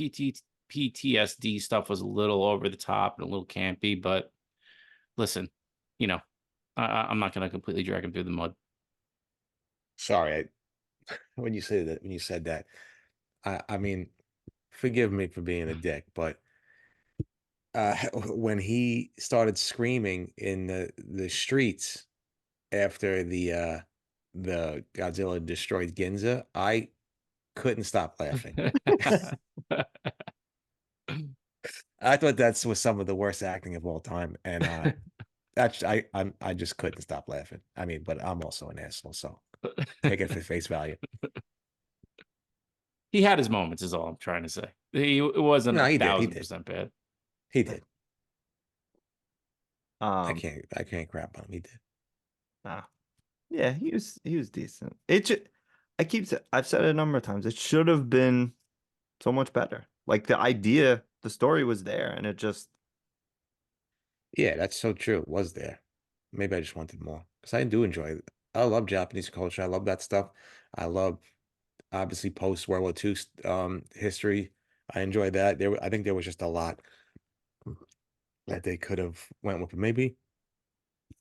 PTSD stuff was a little over the top and a little campy, but listen, I'm not going to completely drag him through the mud. Sorry, when you said that, I mean, forgive me for being a dick, but when he started screaming in the streets after the Godzilla destroyed Ginza, I couldn't stop laughing. I thought that was some of the worst acting of all time, and that's I just couldn't stop laughing. I mean, but I'm also an asshole, so take it for face value. He had his moments, is all I'm trying to say. It wasn't No, he did. 1,000% bad. He did. I Um, can't crap on him. He did. nah. Yeah, he was decent. I've said it a number of times. It should have been so much better. Like the story was there, and it just Yeah, that's so true. It was there. Maybe I just wanted more because I do enjoy it. I love Japanese culture. I love that stuff. I love obviously post World War II history. I enjoy that. I think there was just a lot that they could have went with. But maybe,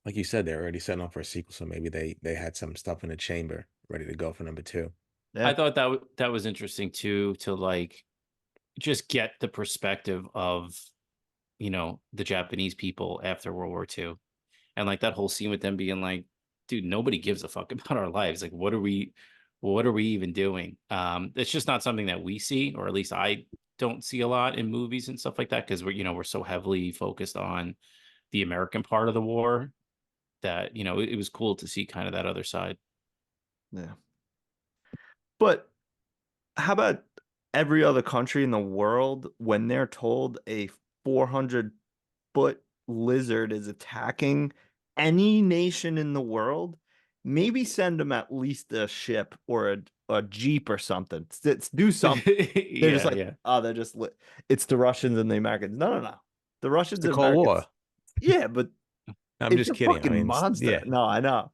like you said, they're already setting up for a sequel, so maybe they had some stuff in the chamber ready to go for number 2. I thought that was interesting too, to like just get the perspective of, the Japanese people after World War II. And like that whole scene with them being like, dude, nobody gives a fuck about our lives. Like, what are we even doing? It's just not something that we see, or at least I don't see a lot in movies and stuff like that, because we're so heavily focused on the American part of the war that, it was cool to see kind of that other side. Yeah. But how about every other country in the world when they're told a 400-foot lizard is attacking any nation in the world? Maybe send them at least a ship or a jeep or something. Do something. They're just like, oh, they're just it's the Russians and the Americans. No. The Russians The and Cold Americans. War. Yeah, but I'm it's just a kidding. fucking I mean, monster. yeah. No, I know.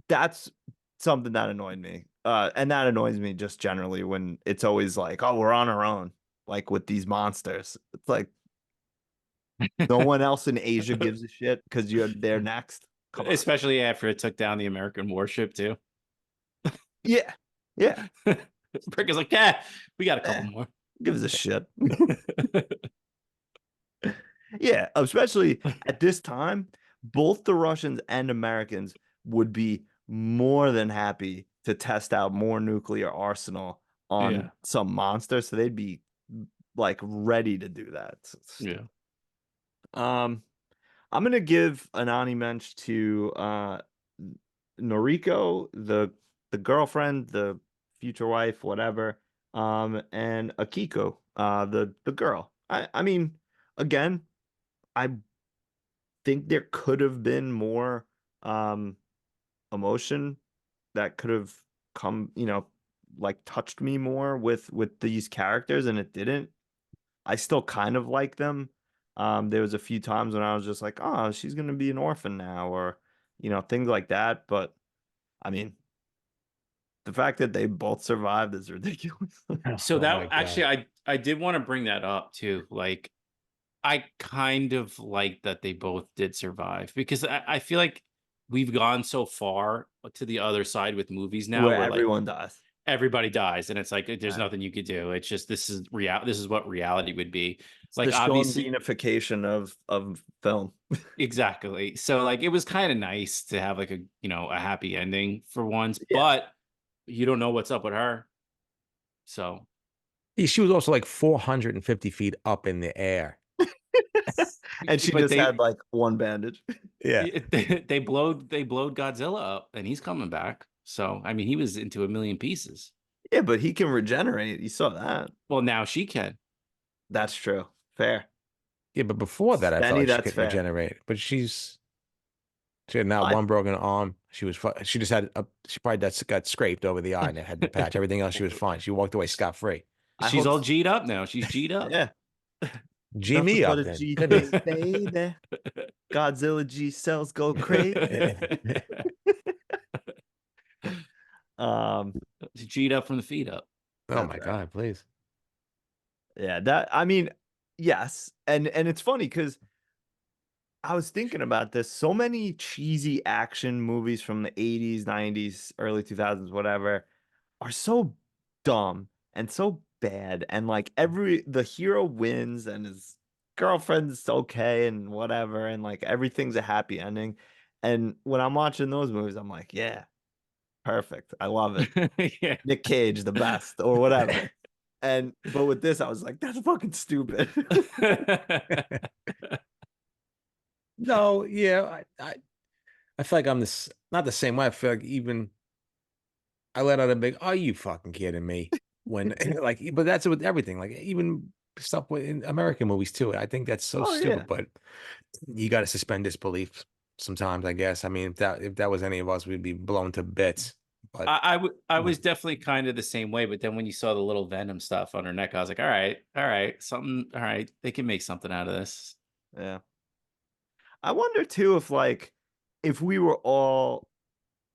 That's something that annoyed me. And that annoys me just generally when it's always like, oh, we're on our own, like with these monsters. It's like no one else in Asia gives a shit because you're there next. Come on. Especially after it took down the American warship too. Yeah. Brick is like, yeah, we got a couple more. Gives a shit. Yeah, especially at this time, both the Russians and Americans would be more than happy to test out more nuclear arsenal on some monster, so they'd be like ready to do that. Yeah. I'm gonna give an Mensch to Noriko, the girlfriend, the future wife, whatever, and Akiko, the girl. I mean, again, I think there could have been more emotion that could have come, like touched me more with these characters, and it didn't. I still kind of like them. There was a few times when I was just like, oh, she's gonna be an orphan now, or things like that. But I mean, the fact that they both survived is ridiculous. So Oh that my actually, God. I did want to bring that up too. Like, I kind of like that they both did survive, because I feel like we've gone so far to the other side with movies now Where where like everyone dies. everybody dies, and it's like there's Yeah. nothing you could do. It's just this is what reality would be. It's Like the Sean obviously, Beanification of film. exactly. So like it was kind of nice to have like a a happy ending for once, Yeah. but you don't know what's up with her. So She was also like 450 feet up in the air. And she but just had like one bandage. Yeah. they blowed Godzilla up, and he's coming back. So I mean, he was into a million pieces. Yeah, but he can regenerate. You saw that. Well, now she can. That's true. Fair. Yeah, but before that, I felt Benny, like she that's couldn't fair. regenerate. But she had not one broken arm. She just had she probably got scraped over the eye and it had the patch. Everything else, she was fine. She walked away scot free. She's all G'd up now. She's G'd up. Yeah. G Nothing me but up a then. G Goodness. thing, baby. Godzilla G cells go crazy. She's G'd up from the feet up. Oh my God, please. Yeah, that I mean, yes. And it's funny because I was thinking about this. So many cheesy action movies from the 80s, 90s, early 2000s, whatever, are so dumb and so bad. And like the hero wins and his girlfriend's okay and whatever. And like everything's a happy ending. And when I'm watching those movies, I'm like, yeah, perfect. I love it. Yeah. Nick Cage, the best, or whatever. But with this, I was like, that's fucking stupid. No, yeah, I feel like I'm not the same way. I feel like even I let out a big, "Are you fucking kidding me?" When like, but that's with everything. Like even stuff in American movies too. I think that's so Oh, stupid. yeah. But you got to suspend disbelief sometimes. I guess. I mean, if that was any of us, we'd be blown to bits. But I was definitely kind of the same way, but then when you saw the little Venom stuff on her neck, I was like, all right, something, all right, they can make something out of this. Yeah. I wonder too if we were all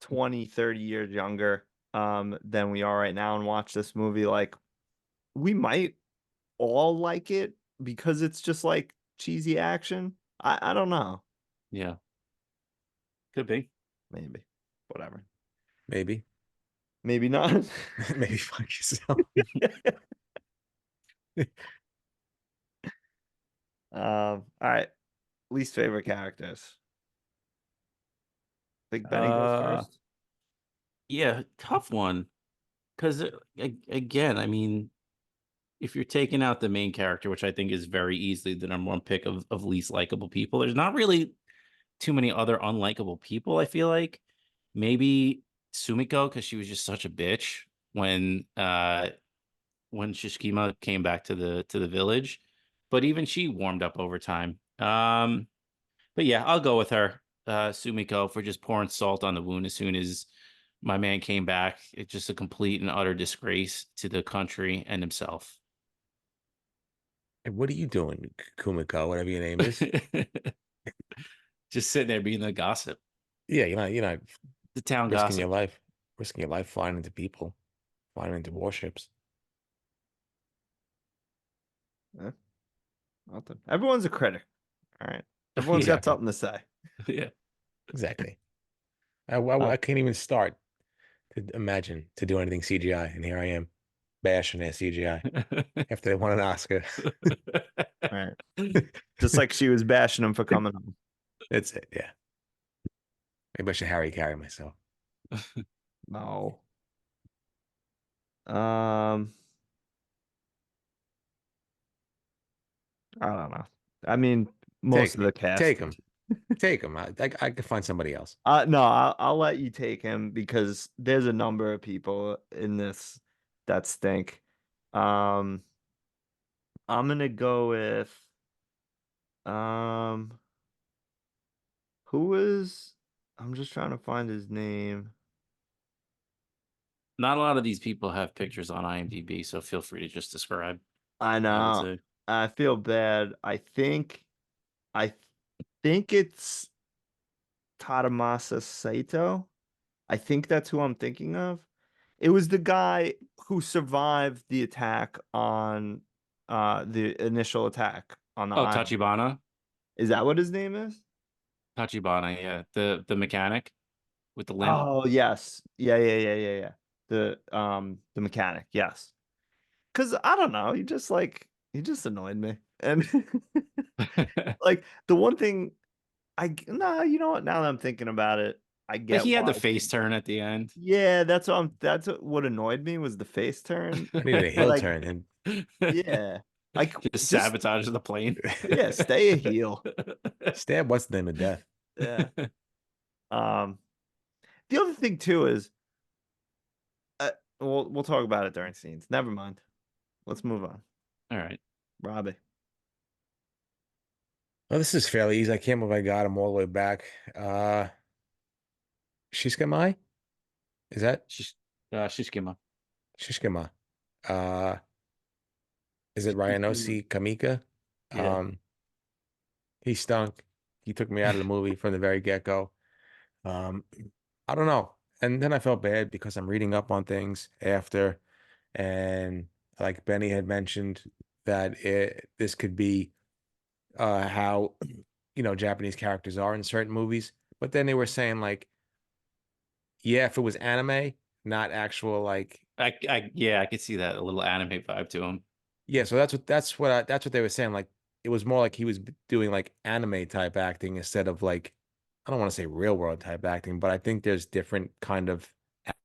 20, 30 years younger than we are right now and watch this movie, like we might all like it because it's just like cheesy action. I don't know. Yeah, could be. Maybe. Whatever. maybe, Maybe not. maybe fuck yourself. All right. Least favorite characters. Think Benny goes first. Yeah, tough one. Because again, I mean, if you're taking out the main character, which I think is very easily the number one pick of least likable people, there's not really too many other unlikable people. I feel like maybe Sumiko, because she was just such a bitch when Shishkima came back to the village, but even she warmed up over time. But yeah, I'll go with her, Sumiko, for just pouring salt on the wound as soon as my man came back. It's just a complete and utter disgrace to the country and himself. Hey, what are you doing, Kumiko? Whatever your name is. Just sitting there being the gossip, Yeah, you're not the town risking gossip. risking your life flying into people, flying into warships. Nothing. Everyone's a critic. All right. Everyone's Yeah. got something to say. Yeah. Exactly. I can't even start to imagine to do anything CGI, and here I am bashing their CGI after they won an Oscar. All right. Just like she was bashing him for coming home. That's it. Yeah. Maybe I should Harry carry myself. No. I don't know. I mean, most of the cast. Take him. Take him. I could find somebody else. No, I'll let you take him because there's a number of people in this that stink. I'm gonna go with who is I'm just trying to find his name. Not a lot of these people have pictures on IMDb, so feel free to just describe. I I would know. say. I feel bad. I think it's Tadamasa Saito. I think that's who I'm thinking of. It was the guy who survived the attack on the initial attack on the island. Tachibana. Is that what his name is? Tachibana, yeah. The mechanic with the limp. Oh, yes. Yeah. the mechanic, yes. Because I don't know, he just annoyed me. And like the one thing no, you know what? Now that I'm thinking about it, I Like get he had why the face turn at the end. yeah, that's what annoyed me was the face turn. I needed a heel Like, turn, and yeah. Like Just just sabotage the plane. yeah, stay a heel. stab what's the name of death. Yeah. Um the other thing too is uh, we'll talk about it during scenes. Never mind. Let's move on. All right. Robbie. Well, this is fairly easy. I can't believe I got him all the way back. Shishkamai? Is that Shishkima. Shishkama? Uh, is it Shishima. Ryunosuke Kamika? Yeah. Um, he stunk. He took me out of the movie from the very get-go. Um, I don't know. And then I felt bad because I'm reading up on things after, and like Benny had mentioned that this could be how Japanese characters are in certain movies. But then they were saying like, yeah, if it was anime, not actual like Yeah, I could see that a little anime vibe to him. yeah. So that's what they were saying. Like it was more like he was doing like anime type acting instead of like I don't want to say real world type acting, but I think there's different kind of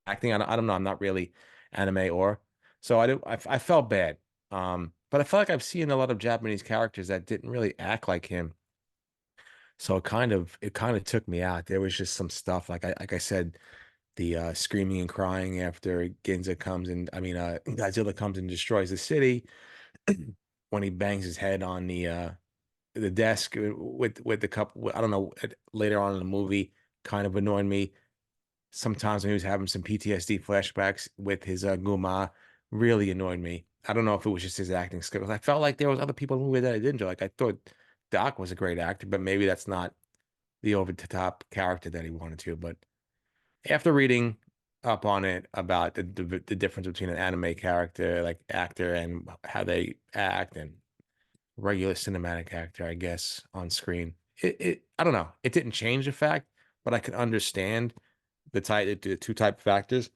acting. I don't know. I'm not really anime or so I felt bad. But I felt like I've seen a lot of Japanese characters that didn't really act like him. So it kind of took me out. There was just some stuff like I said, the screaming and crying after Godzilla comes and destroys the city when he bangs his head on the desk with the cup. I don't know. Later on in the movie, kind of annoyed me. Sometimes when he was having some PTSD flashbacks with his Guma, really annoyed me. I don't know if it was just his acting skills. I felt like there was other people in the movie that I didn't enjoy. Like I thought Doc was a great actor, but maybe that's not the over the top character that he wanted to. But after reading up on it about the difference between an anime character, like actor, and how they act, and regular cinematic actor, I guess, on screen, it I don't know. It didn't change the fact, but I could understand the two type of actors.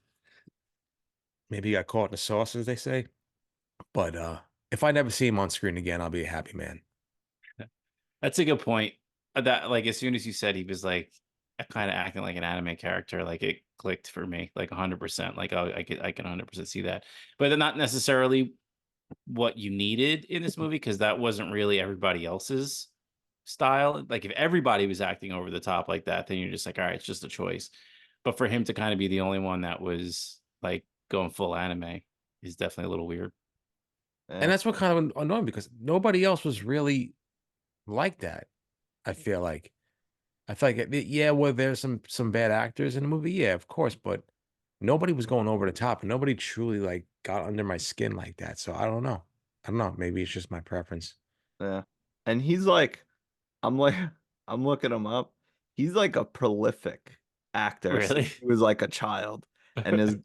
Maybe he got caught in the sauce, as they say. But if I never see him on screen again, I'll be a happy man. That's a good point. That like as soon as you said he was like kind of acting like an anime character, like it clicked for me, like 100%. Like oh, I can 100% see that, but they're not necessarily what you needed in this movie because that wasn't really everybody else's style. Like if everybody was acting over the top like that, then you're just like, all right, it's just a choice. But for him to kind of be the only one that was like going full anime is definitely a little weird. And Yeah. that's what kind of annoying because nobody else was really like that. I feel like. I feel like yeah, well, there's some bad actors in the movie, yeah, of course, but nobody was going over the top, and nobody truly like got under my skin like that. So I don't know. I don't know. Maybe it's just my preference. Yeah. And he's like I'm like I'm looking him up. He's like a prolific actor since Really? he was like a child and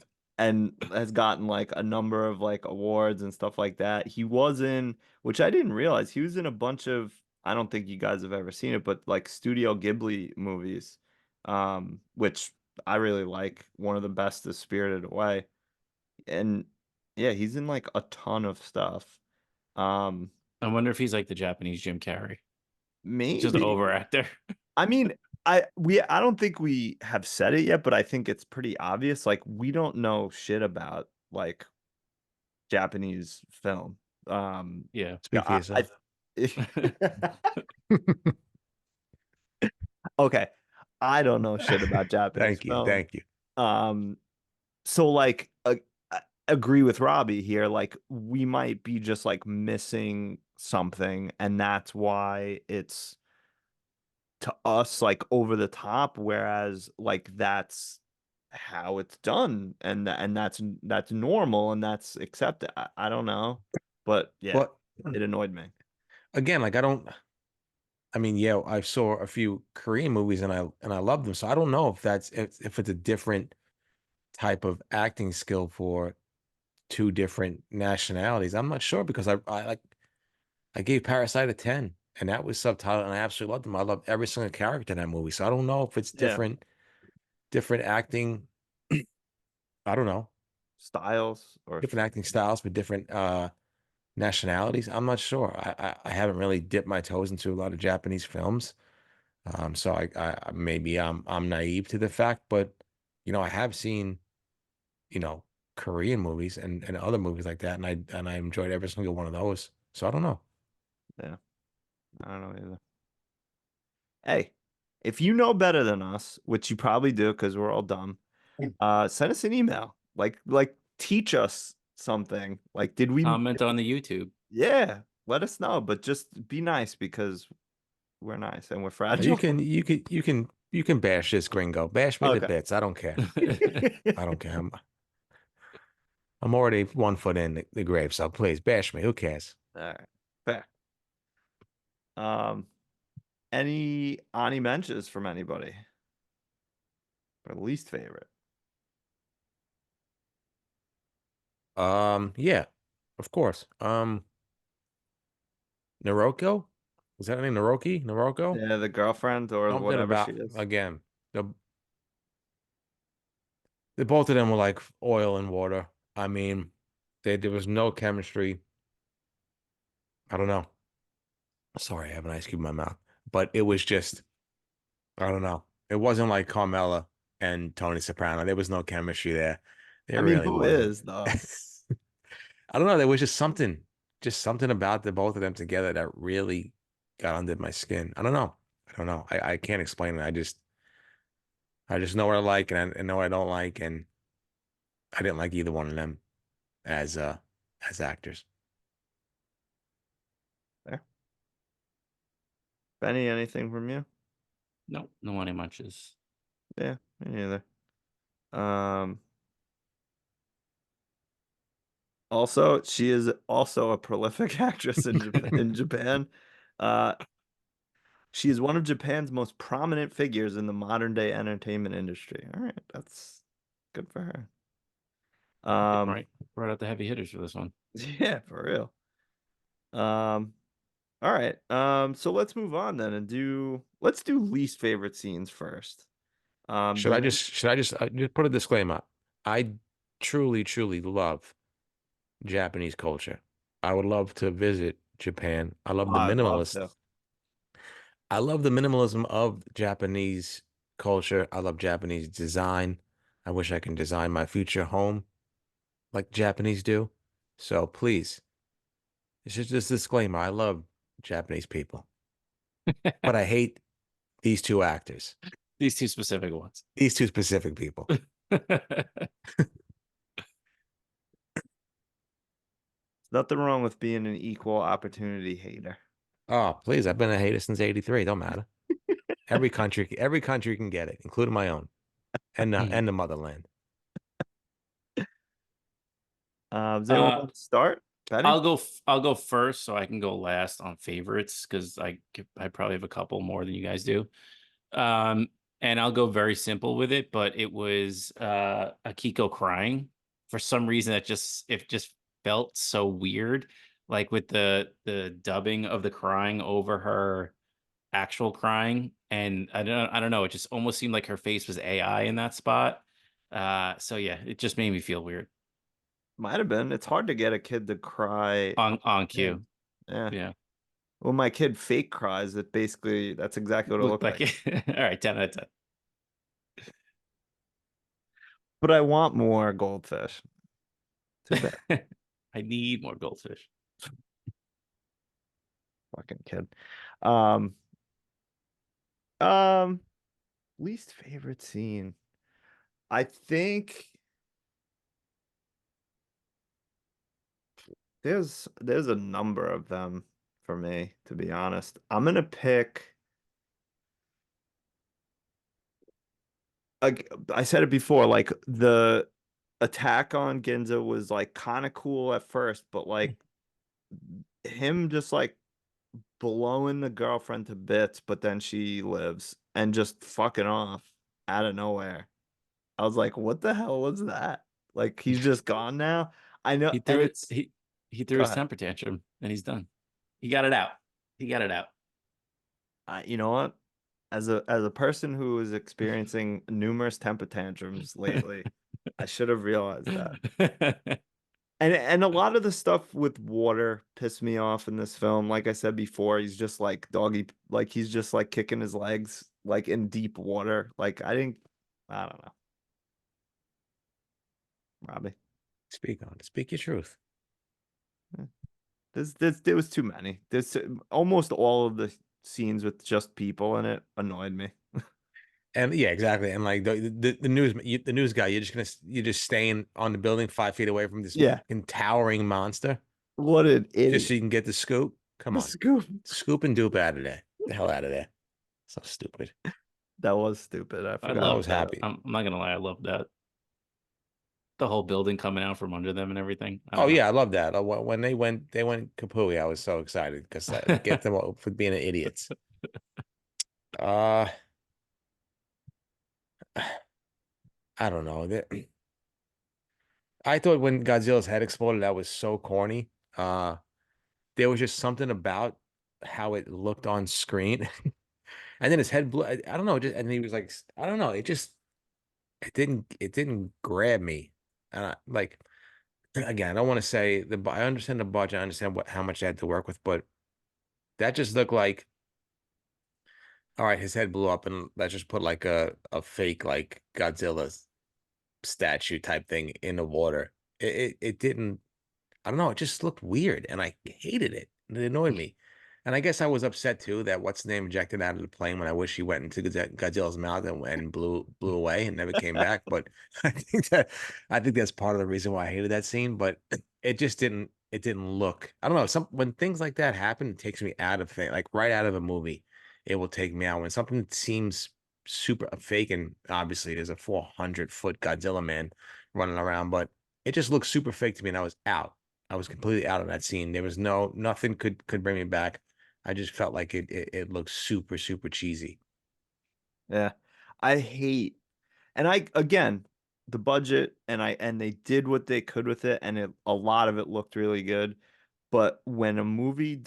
has gotten like a number of like awards and stuff like that. He was in, which I didn't realize, he was in a bunch of, I don't think you guys have ever seen it, but like Studio Ghibli movies, which I really like. One of the best is Spirited Away. And yeah, he's in like a ton of stuff. Um, I wonder if he's like the Japanese Jim Carrey, just an maybe. over actor. I mean, I don't think we have said it yet, but I think it's pretty obvious. Like we don't know shit about like Japanese film. Yeah. Yeah, Speak for yourself. okay. I don't know shit about Japanese Thank you. film. Thank you. Um, so like I agree with Robbie here. Like we might be just like missing something, and that's why it's to us like over the top, whereas like that's how it's done, and that's normal and that's accepted. I don't know, but yeah, But it annoyed me. again, like I mean, yeah, I saw a few Korean movies and I love them. So I don't know if it's a different type of acting skill for two different nationalities. I'm not sure because I gave Parasite a 10 and that was subtitled and I absolutely loved them. I loved every single character in that movie. So I don't know if it's Yeah, different acting. I don't know. styles or different acting styles for different nationalities. I'm not sure. I haven't really dipped my toes into a lot of Japanese films. So maybe I'm naive to the fact, but I have seen, you know, Korean movies and other movies like that, and I enjoyed every single one of those. So I don't know. Yeah, I don't know either. Hey, if you know better than us, which you probably do because we're all dumb, send us an email. Like teach us something. Like, did we? Comment on the YouTube. Yeah, let us know. But just be nice because we're nice and we're You fragile. can you can bash this gringo. Bash me to Okay. bits. I don't care. I don't care. I'm already 1 foot in the grave, so please bash me. Who cares? All right. Fair. Any Ani mentions from anybody? Or least favorite? Yeah, of course. Naroko? Is that her name? Naroki? Naroko? Yeah, the girlfriend or Something whatever she about is. again. The both of them were like oil and water. I mean, there was no chemistry. I don't know. Sorry, I have an ice cube in my mouth. But it was just, I don't know. It wasn't like Carmela and Tony Soprano. There was no chemistry there. I There mean, really who wasn't. is though? I don't know. There was just something about the both of them together that really got under my skin. I don't know. I don't know. I can't explain it. I just know what I like and I know what I don't like, and I didn't like either one of them as actors. There. Benny, anything from you? No, no money munches. Yeah, me neither. Um, Also, she is also a prolific actress in Japan. In Japan. She is one of Japan's most prominent figures in the modern day entertainment industry. All right, that's good for her. Right out the heavy hitters for this one. Yeah, for real. All right. So let's move on then and let's do least favorite scenes first. Should I just put a disclaimer? I truly love Japanese culture. I would love to visit Japan. I'd love to. I love the minimalism of Japanese culture. I love Japanese design. I wish I can design my future home like Japanese do. So please, it's just this disclaimer. I love Japanese people, but I hate these two actors, These two specific ones. these two specific people. Nothing wrong with being an equal opportunity hater. Oh, please. I've been a hater since 83. Don't matter. Every country can get it, including my own and the motherland. Does anyone want to start? Benny? I'll go first so I can go last on favorites because I probably have a couple more than you guys do. And I'll go very simple with it, but it was Akiko crying for some reason. It just felt so weird, like with the dubbing of the crying over her actual crying, and I don't know, it just almost seemed like her face was AI in that spot. So yeah, it just made me feel weird Might have been. It's hard to get a kid to cry. on cue. Yeah. Yeah, When my kid fake cries, that's exactly what it looked looked like like. it. All right, 10 out of 10. But I want more goldfish. Too bad. I need more goldfish. Fucking kid. Um, um, Least favorite scene. I think there's a number of them for me, to be honest. I'm gonna pick. Like I said it before, like the attack on Ginza was like kind of cool at first, but like him just like blowing the girlfriend to bits, but then she lives and just fucking off out of nowhere. I was like, what the hell was that? Like he's just gone now. I know, He and threw it. it's He threw go his ahead. temper tantrum, and he's done. He got it out. He got it out. You know what? As a person who is experiencing numerous temper tantrums lately, I should have realized that. And a lot of the stuff with water pissed me off in this film. Like I said before, he's just like doggy, like he's just like kicking his legs like in deep water. Like I don't know, Robbie. Speak your truth. There was too many. Almost all of the scenes with just people in it annoyed me. And yeah, exactly. And like the news guy, you're just staying on the building 5 feet away from this Yeah, towering monster what an just so idiot. you can get the scoop. Come The on, scoop. scoop and dupe out of there. The hell out of there. So stupid. That was stupid. I I forgot. I love was that. happy. I'm not gonna lie, I love that. The whole building coming out from under them and everything. I Oh don't know. yeah, I love that. When they went kapooey, I was so excited because I get them all for being idiots. Uh, I don't know. I thought when Godzilla's head exploded, that was so corny. There was just something about how it looked on screen, and then his head blew. I don't know. And he was like, I don't know. It didn't grab me. Like again, I don't want to say I understand the budget. I understand how much they had to work with, but that just looked like, all right, his head blew up, and let's just put like a fake like Godzilla statue type thing in the water. It didn't. I don't know. It just looked weird, and I hated it. It annoyed me. And I guess I was upset too that what's the name ejected out of the plane when I wish he went into Godzilla's mouth and blew away and never came back. But I think that's part of the reason why I hated that scene. But it didn't look. I don't know. When things like that happen, it takes me out of things, like right out of a movie. It will take me out when something seems super fake, and obviously there's a 400-foot Godzilla man running around, but it just looks super fake to me, and I was out. I was completely out of that scene. There was nothing could bring me back. I just felt like it looked super, super cheesy. Yeah. I hate, and again, the budget, and they did what they could with it, and a lot of it looked really good. But when a movie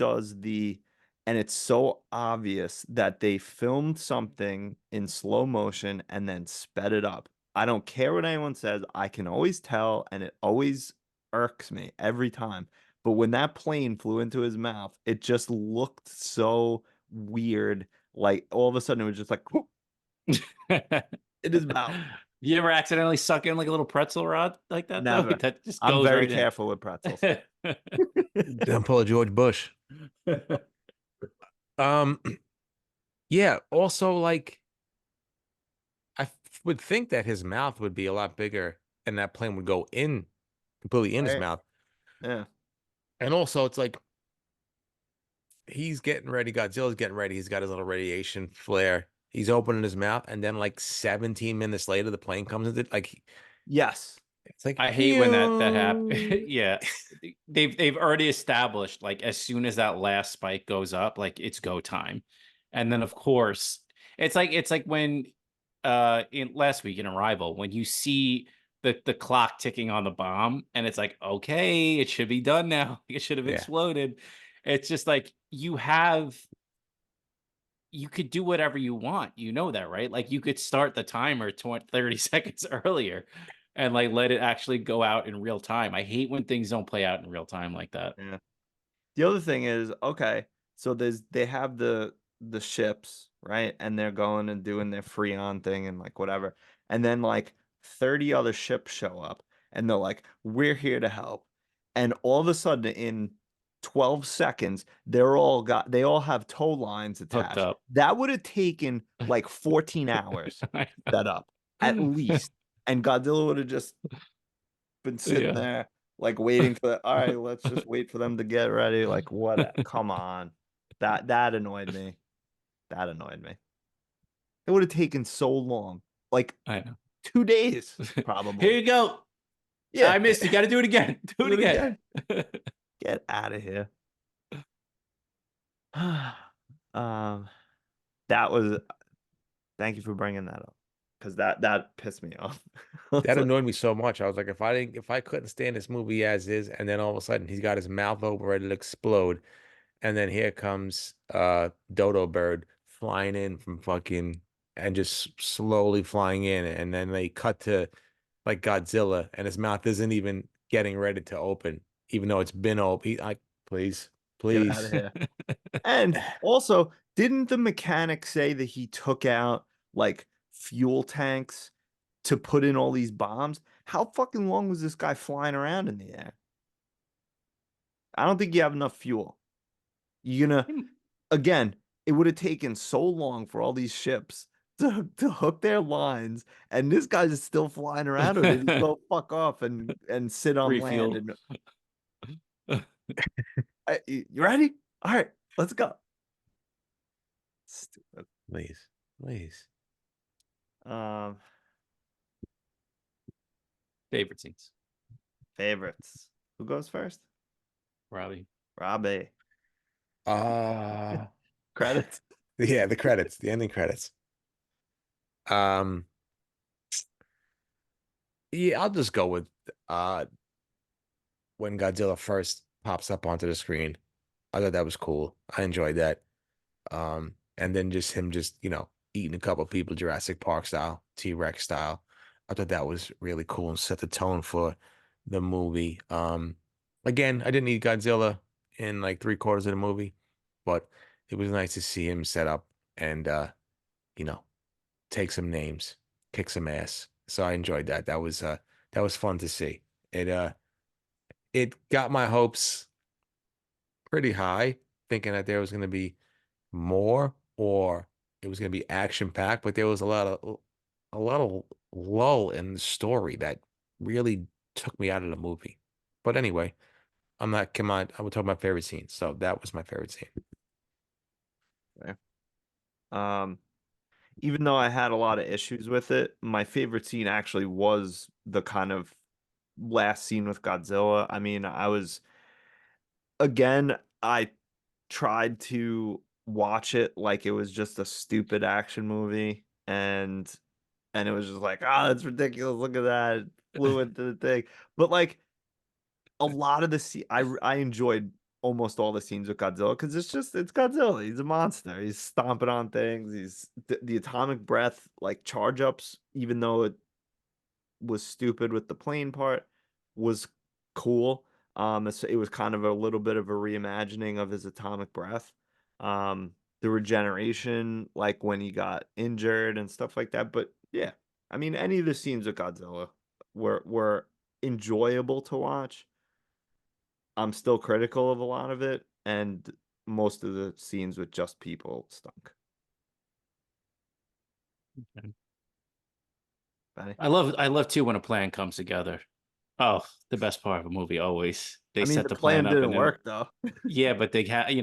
and it's so obvious that they filmed something in slow motion and then sped it up. I don't care what anyone says. I can always tell, and it always irks me every time. But when that plane flew into his mouth, it just looked so weird. Like all of a sudden it was just like whoop, in his mouth. You ever accidentally suck in like a little pretzel rod like that though? Never. That just I'm goes very right careful with pretzels. Don't pull a George Bush. Um, yeah. Also, like, would think that his mouth would be a lot bigger, and that plane would go in completely in his Right. mouth. Yeah. And also, it's like he's getting ready. Godzilla's getting ready. He's got his little radiation flare. He's opening his mouth, and then like 17 minutes later, the plane comes into like Yes. it's like I hate when that happens. Yeah. They've already established like as soon as that last spike goes up, like it's go time. And then of course, it's like when in last week in Arrival, when you see the clock ticking on the bomb and it's like, okay, it should be done now. It should have Yeah. exploded. It's just like you could do whatever you want. You know that, right? Like you could start the timer 20, 30 seconds earlier and like let it actually go out in real time. I hate when things don't play out in real time like that. Yeah. The other thing is, okay, so they have the ships, right? And they're going and doing their Freon thing and like whatever. And then like 30 other ships show up and they're like, "We're here to help." And all of a sudden in 12 seconds, they all have tow lines Hooked attached. up. That would have taken like 14 hours I set up at least. And Godzilla would have just been sitting Yeah. there like waiting for all right, let's just wait for them to get ready. Like what come on. That annoyed me. That annoyed me. It would have taken so long. Like I know. 2 days, Here probably. you go. Yeah. I missed. You got to do it again. Do it again. Get out of here. That was thank you for bringing that up. Because that pissed me off. That annoyed me so much. I was like, if I couldn't stand this movie as is, and then all of a sudden he's got his mouth open ready to explode, and then here comes Dodo Bird flying in from fucking and just slowly flying in, and then they cut to like Godzilla, and his mouth isn't even getting ready to open, even though it's been open. Please, Get out please. of here. And also, didn't the mechanic say that he took out like fuel tanks to put in all these bombs? How fucking long was this guy flying around in the air? I don't think you have enough fuel. You're gonna, again, it would have taken so long for all these ships to hook their lines, and this guy's just still flying around, or did he go fuck off and sit on land? Refuel. And you ready? All right, let's go. Stupid. Please, please. Um, Favorite scenes. favorites. Who goes first? Robbie. Robbie. Uh Credits. yeah, the credits, the ending credits. Um, yeah, I'll just go with when Godzilla first pops up onto the screen. I thought that was cool. I enjoyed that. And then just him eating a couple people Jurassic Park style, T-Rex style. I thought that was really cool and set the tone for the movie. Again, I didn't need Godzilla in like 3/4 of the movie, but it was nice to see him set up and you know, take some names, kick some ass. So I enjoyed that. That was fun to see. It got my hopes pretty high, thinking that there was gonna be more or it was going to be action packed, but there was a lot of lull in the story that really took me out of the movie. But anyway, come on, I would talk about favorite scene. So that was my favorite scene. Okay. Even though I had a lot of issues with it, my favorite scene actually was the kind of last scene with Godzilla. I mean, I tried to watch it like it was just a stupid action movie, and it was just like, ah, that's ridiculous. Look at that. It flew into the thing. But like a lot of I enjoyed almost all the scenes with Godzilla because it's Godzilla. He's a monster. He's stomping on things. He's the atomic breath like charge ups, even though it was stupid with the plane part, was cool. It was kind of a little bit of a reimagining of his atomic breath. The regeneration, like when he got injured and stuff like that. But yeah, I mean, any of the scenes with Godzilla were enjoyable to watch. I'm still critical of a lot of it, and most of the scenes with just people stunk. Okay. Benny? I love too when a plan comes together. Oh, the best part of a movie always. They I mean, set the the plan plan up didn't and then work though. yeah, but they had you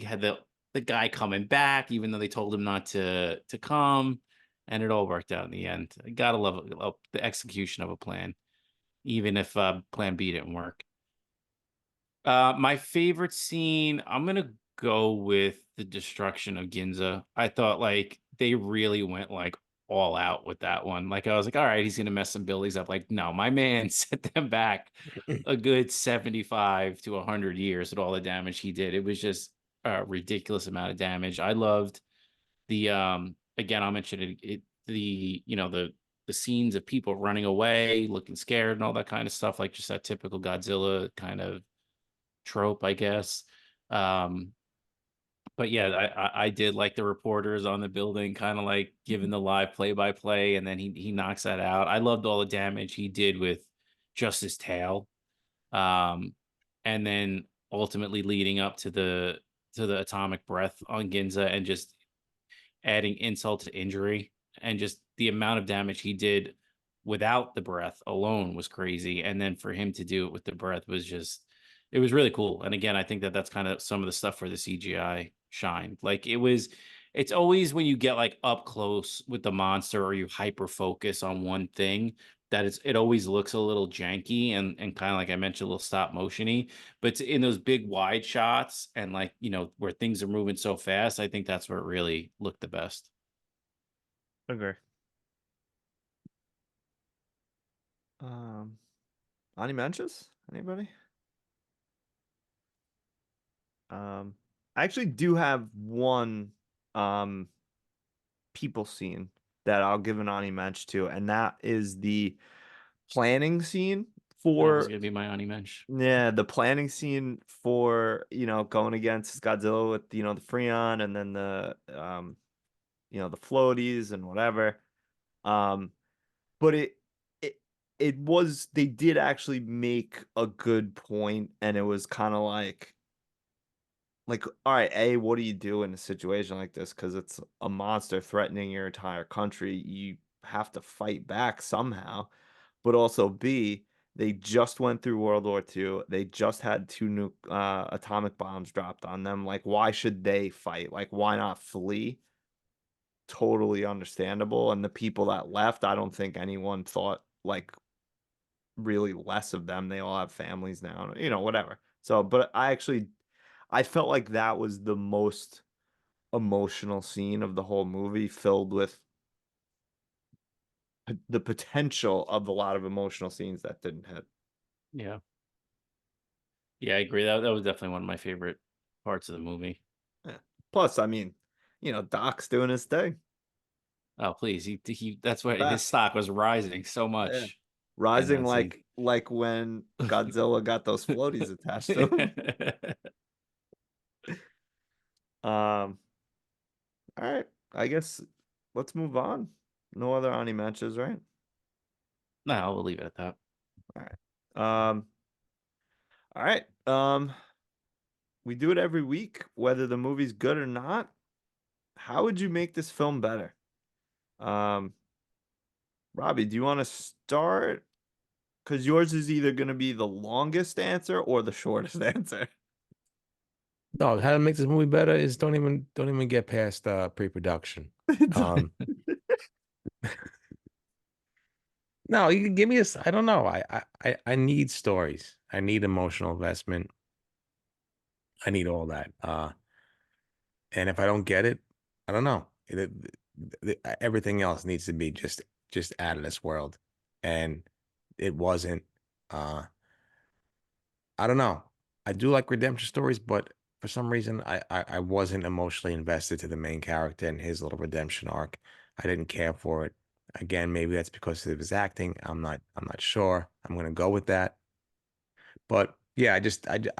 had the guy coming back even though they told him not to come, and it all worked out in the end. I gotta love the execution of a plan, even if plan B didn't work. My favorite scene, I'm gonna go with the destruction of Ginza. I thought like they really went like all out with that one. Like I was like, all right, he's gonna mess some buildings up. Like, no, my man set them back a good 75 to 100 years with all the damage he did. It was just a ridiculous amount of damage. I loved the again, I'll mention it the the scenes of people running away, looking scared and all that kind of stuff, like just that typical Godzilla kind of trope, I guess. Um, but yeah, I did like the reporters on the building, kind of like giving the live play by play, and then he knocks that out. I loved all the damage he did with just his tail, um, and then ultimately leading up to the atomic breath on Ginza, and just adding insult to injury, and just the amount of damage he did without the breath alone was crazy, and then for him to do it with the breath was just it was really cool. And again, I think that that's kind of some of the stuff where the CGI shined. Like it's always when you get like up close with the monster or you hyper focus on one thing that it always looks a little janky and kind of like I mentioned, a little stop motiony. But in those big wide shots and like where things are moving so fast, I think that's where it really looked the best. Agree. Um, any mentions? Anybody? I actually do have one people scene that I'll give an Ani mention to, and that is the planning scene That was for gonna be my Onimensch. the planning scene for going against Godzilla with the Freon and then the the floaties and whatever. But it it was, they did actually make a good point, and it was kind of like, all right, A, what do you do in a situation like this? Because it's a monster threatening your entire country. You have to fight back somehow. But also B, they just went through World War II. They just had two atomic bombs dropped on them. Like, why should they fight? Like, why not flee? Totally understandable. And the people that left, I don't think anyone thought like really less of them. They all have families now, whatever. So, but I felt like that was the most emotional scene of the whole movie, filled with the potential of a lot of emotional scenes that didn't hit. Yeah. Yeah, I agree. That was definitely one of my favorite parts of the movie. Yeah. Plus, I mean, Doc's doing his thing. Oh, please. He that's what his Back. stock was rising so much. Yeah. Rising that scene. like when Godzilla got those floaties attached to him. All right. I guess let's move on. No other Ani matches, right? No, we'll leave it at that. All right. All right. We do it every week, whether the movie's good or not. How would you make this film better? Robbie, do you want to start? Because yours is either going to be the longest answer or the shortest answer. No, how to make this movie better is don't even get past pre-production. No, you can give me this. I don't know. I need stories. I need emotional investment. I need all that. And if I don't get it, I don't know. Everything else needs to be just out of this world, and it wasn't. I don't know. I do like redemption stories, but for some reason, I wasn't emotionally invested to the main character and his little redemption arc. I didn't care for it. Again, maybe that's because of his acting. I'm not sure. I'm gonna go with that. But yeah, I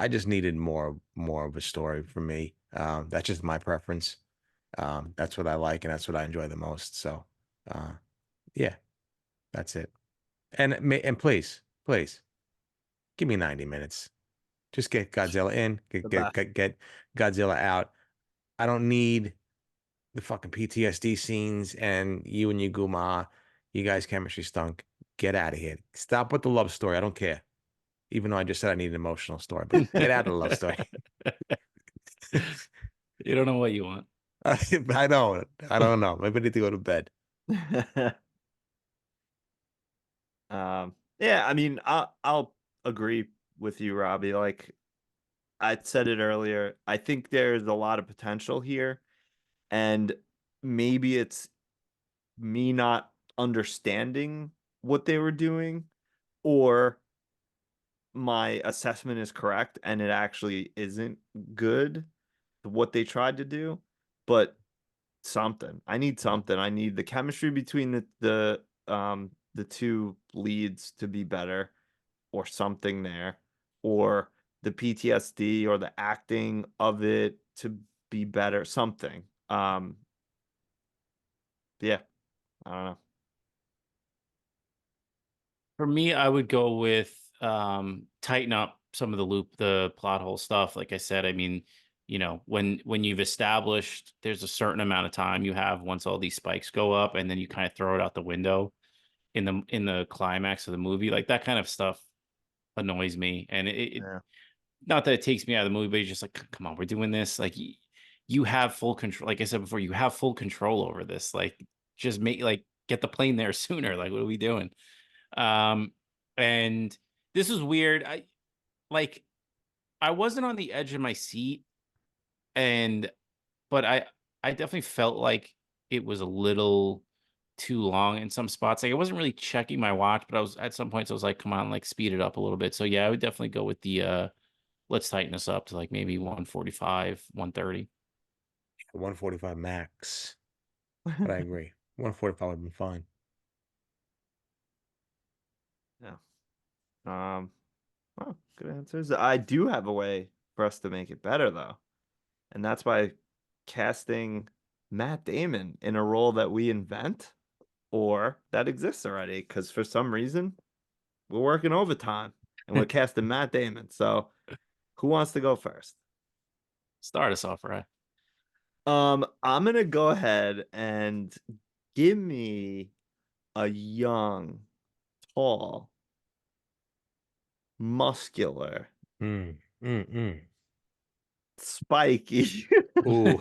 just needed more of a story for me. That's just my preference. That's what I like and that's what I enjoy the most. So, uh, yeah, that's it. And please give me 90 minutes. Just get Godzilla in, The best. get Godzilla out. I don't need the fucking PTSD scenes and you and your Guma, you guys chemistry stunk. Get out of here. Stop with the love story. I don't care. Even though I just said I need an emotional story, but get out of the love story. You don't know what you want. I don't. I don't know. Maybe I need to go to bed. Yeah, I mean, I'll agree with you, Robbie. Like I said it earlier, I think there's a lot of potential here, and maybe it's me not understanding what they were doing, or my assessment is correct and it actually isn't good what they tried to do. But something, I need something. I need the chemistry between the two leads to be better, or something there, or the PTSD or the acting of it to be better, something. Yeah, I don't know. For me, I would go with tighten up some of the plot hole stuff. Like I said, I mean, when you've established there's a certain amount of time you have once all these spikes go up, and then you kind of throw it out the window in the climax of the movie, like that kind of stuff annoys me. And Yeah. not that it takes me out of the movie, but it's just like, come on, we're doing this. Like you have full control. Like I said before, you have full control over this. Like just get the plane there sooner. Like, what are we doing? And this was weird. I wasn't on the edge of my seat, but I definitely felt like it was a little too long in some spots. Like I wasn't really checking my watch, but I was at some points I was like, come on, like speed it up a little bit. So yeah, I would definitely go with the let's tighten this up to like maybe 145, 130. 145 max. But I agree. 145 would have been fine. Yeah. Well, good answers. I do have a way for us to make it better though, and that's by casting Matt Damon in a role that we invent or that exists already. Because for some reason we're working overtime and we're casting Matt Damon. So who wants to go first? Start us off, right? I'm gonna go ahead and give me a young, tall, muscular, Mm, mm, mm. spiky, Ooh,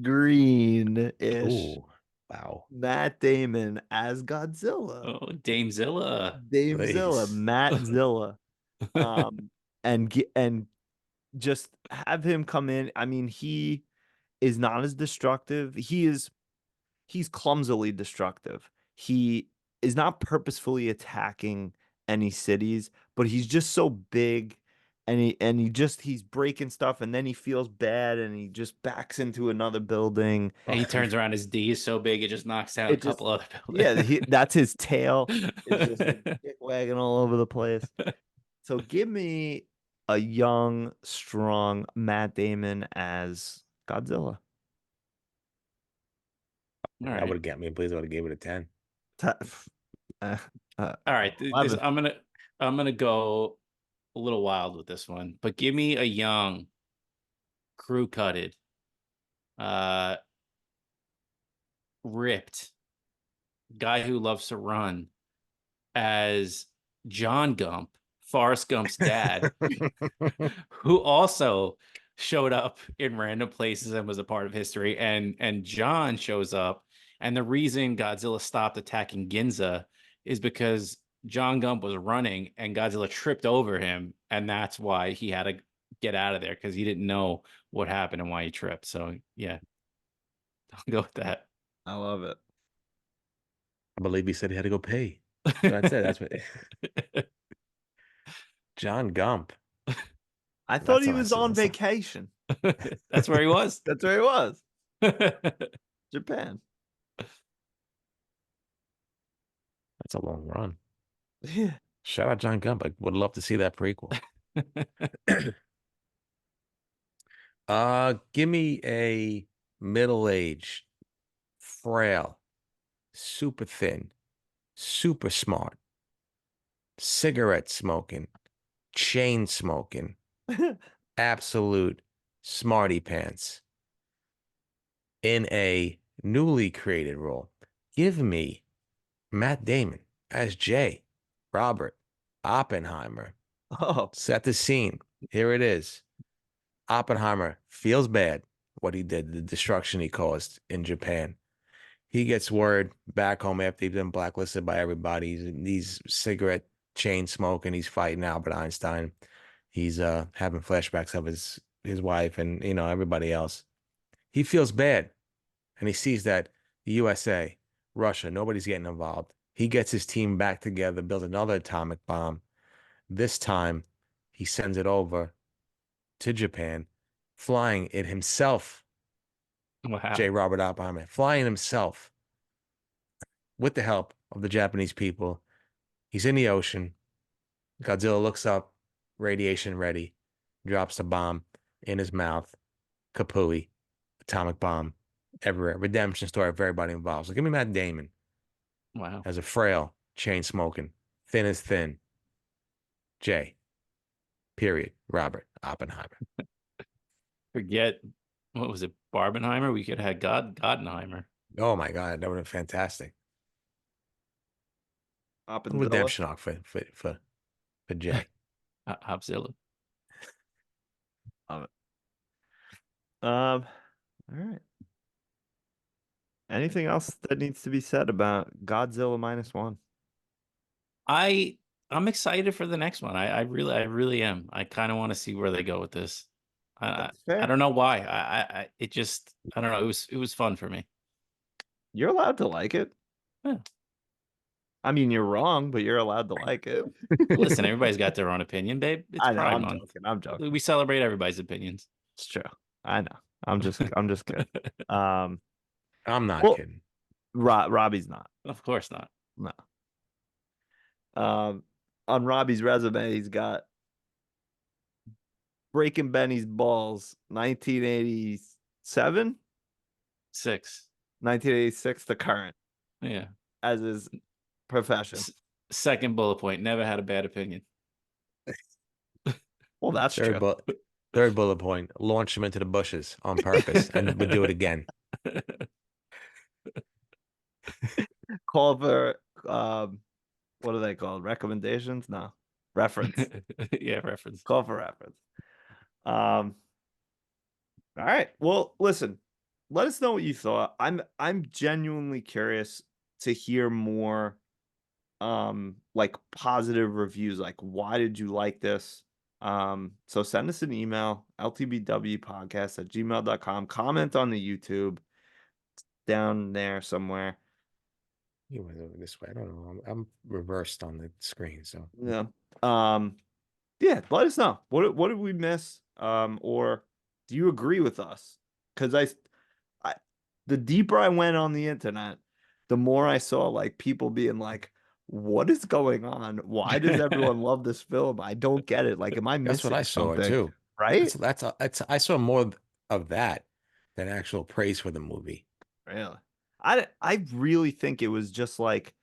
green-ish ooh, wow. Matt Damon as Godzilla. Oh, Damezilla. Damezilla, Please. Mattzilla. And just have him come in. I mean, he is not as destructive. He's clumsily destructive. He is not purposefully attacking any cities, but he's just so big and he's breaking stuff and then he feels bad and he just backs into another building. And he turns around, his D is so big it just knocks down a It just couple other yeah, buildings. that's his tail. It's just like dick wagging all over the place. So give me a young, strong Matt Damon as Godzilla. All That right. would have got me. Please, I would have gave it a 10. Uh, All right. Eleven. I'm gonna go a little wild with this one, but give me a young, crew cutted, uh, ripped guy who loves to run as John Gump, Forrest Gump's dad, who also showed up in random places and was a part of history. And John shows up, and the reason Godzilla stopped attacking Ginza is because John Gump was running and Godzilla tripped over him, and that's why he had to get out of there because he didn't know what happened and why he tripped. So yeah, I'll go with that. I love it. I believe he said he had to go pee. That's it. That's what. John Gump. I thought he was on that's a- vacation. That's where he was. That's where he was. Japan. That's a long run. Yeah. Shout out John Gump. I would love to see that prequel. Give me a middle-aged, frail, super thin, super smart, cigarette smoking, chain smoking, absolute smarty pants in a newly created role. Give me Matt Damon as J. Robert Oppenheimer. Oh, Set the scene. Here it is. Oppenheimer feels bad what he did, the destruction he caused in Japan. He gets word back home after he's been blacklisted by everybody. He's cigarette chain smoking. He's fighting Albert Einstein. He's having flashbacks of his wife and everybody else. He feels bad, and he sees that the USA, Russia, nobody's getting involved. He gets his team back together, builds another atomic bomb. This time, he sends it over to Japan, flying it himself. Wow. J. Robert Oppenheimer, flying himself with the help of the Japanese people. He's in the ocean. Godzilla looks up, radiation ready, drops the bomb in his mouth. Kapui, atomic bomb everywhere. Redemption story for everybody involved. So give me Matt Damon Wow. as a frail, chain smoking, thin as thin. J. Period. Robert Oppenheimer. Forget, what was it, Barbenheimer? We could have had Goddenheimer. Oh my God, that would have been fantastic. Oppenheimer. Redemption arc for Jay. Hopzilla. Love it. All right. Anything else that needs to be said about Godzilla -1? I'm excited for the next one. I really am. I kind of want to see where they go with this. I That's fair. I don't know why. I don't know. It was fun for me. You're allowed to like it. Yeah. I mean, you're wrong, but you're allowed to like it. Listen, everybody's got their own opinion, babe. It's I know. Pride I'm Month. joking. I'm joking. We celebrate everybody's opinions. It's true. I know. I'm just kidding. I'm not well, kidding. Robbie's not. Of course not. No. on Robbie's resume, he's got Breaking Benny's Balls, 1987, 6. 1986, the current, Yeah. as his profession. Second bullet point. Never had a bad opinion. Well, that's true. Third bullet point: launch him into the bushes on purpose, and would do it again. Call for what are they called? Recommendations? No, reference. Yeah, reference. Call for reference. All right. Well, listen. Let us know what you thought. I'm genuinely curious to hear more like positive reviews. Like, why did you like this? So send us an email, ltbwpodcast@gmail.com. Comment on the YouTube down there somewhere. You went over this way. I don't know. I'm reversed on the screen, so Yeah. Yeah, let us know. What did we miss? Or do you agree with us? Because I the deeper I went on the internet, the more I saw like people being like, what is going on? Why does everyone love this film? I don't get it. Like, am I missing that's what I saw something? too. Right? That's I saw more of that than actual praise for the movie. Really? I really think it was just like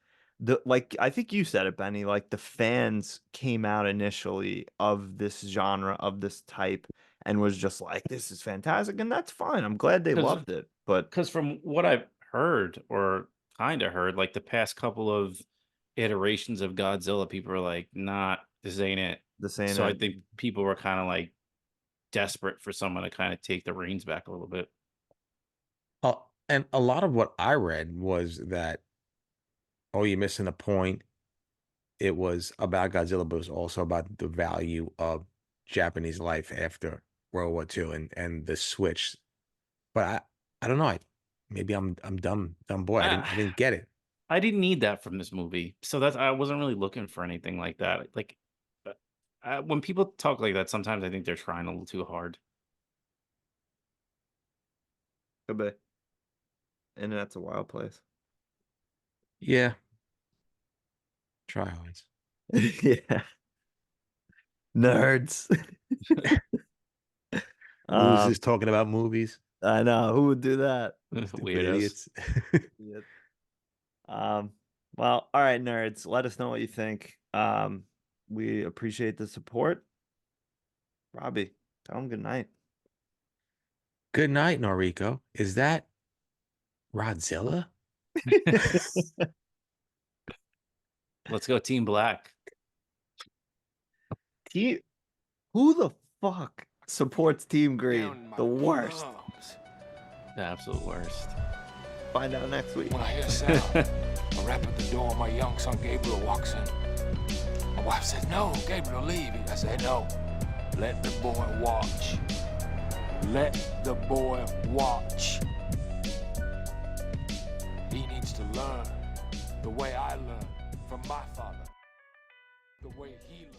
I think you said it, Benny, like the fans came out initially of this genre, of this type, and was just like, this is fantastic, and that's fine. I'm glad they loved it. But Because from what I've heard, or kind of heard, like the past couple of iterations of Godzilla, people are like, "Nah, this ain't it." this ain't So I it. think people were kind of like desperate for someone to kind of take the reins back a little bit. And a lot of what I read was that, oh, you're missing a point. It was about Godzilla, but it was also about the value of Japanese life after World War II and the switch. But I don't know. Maybe I'm dumb boy. I didn't get it. I didn't need that from this movie, so that's I wasn't really looking for anything like that. Like when people talk like that, sometimes I think they're trying a little too hard. Could be. Internet's a wild place. Yeah. Try hards. Yeah. Nerds. Losers talking about movies. I know. Who would do that? Stupid Weirdos. idiots. Idiots. Well, all right, nerds. Let us know what you think. We appreciate the support. Robbie, tell them good night. Good night, Noriko. Is that Rodzilla? Let's go Team Black. Who the fuck supports Team Green? The worst. The absolute worst. Find out next week. When I hear a sound, a rap at the door, my young son Gabriel walks in. My wife said, no, Gabriel, leave. I said, no, let the boy watch. Let the boy watch. He needs to learn the way I learned from my father, the way he learned.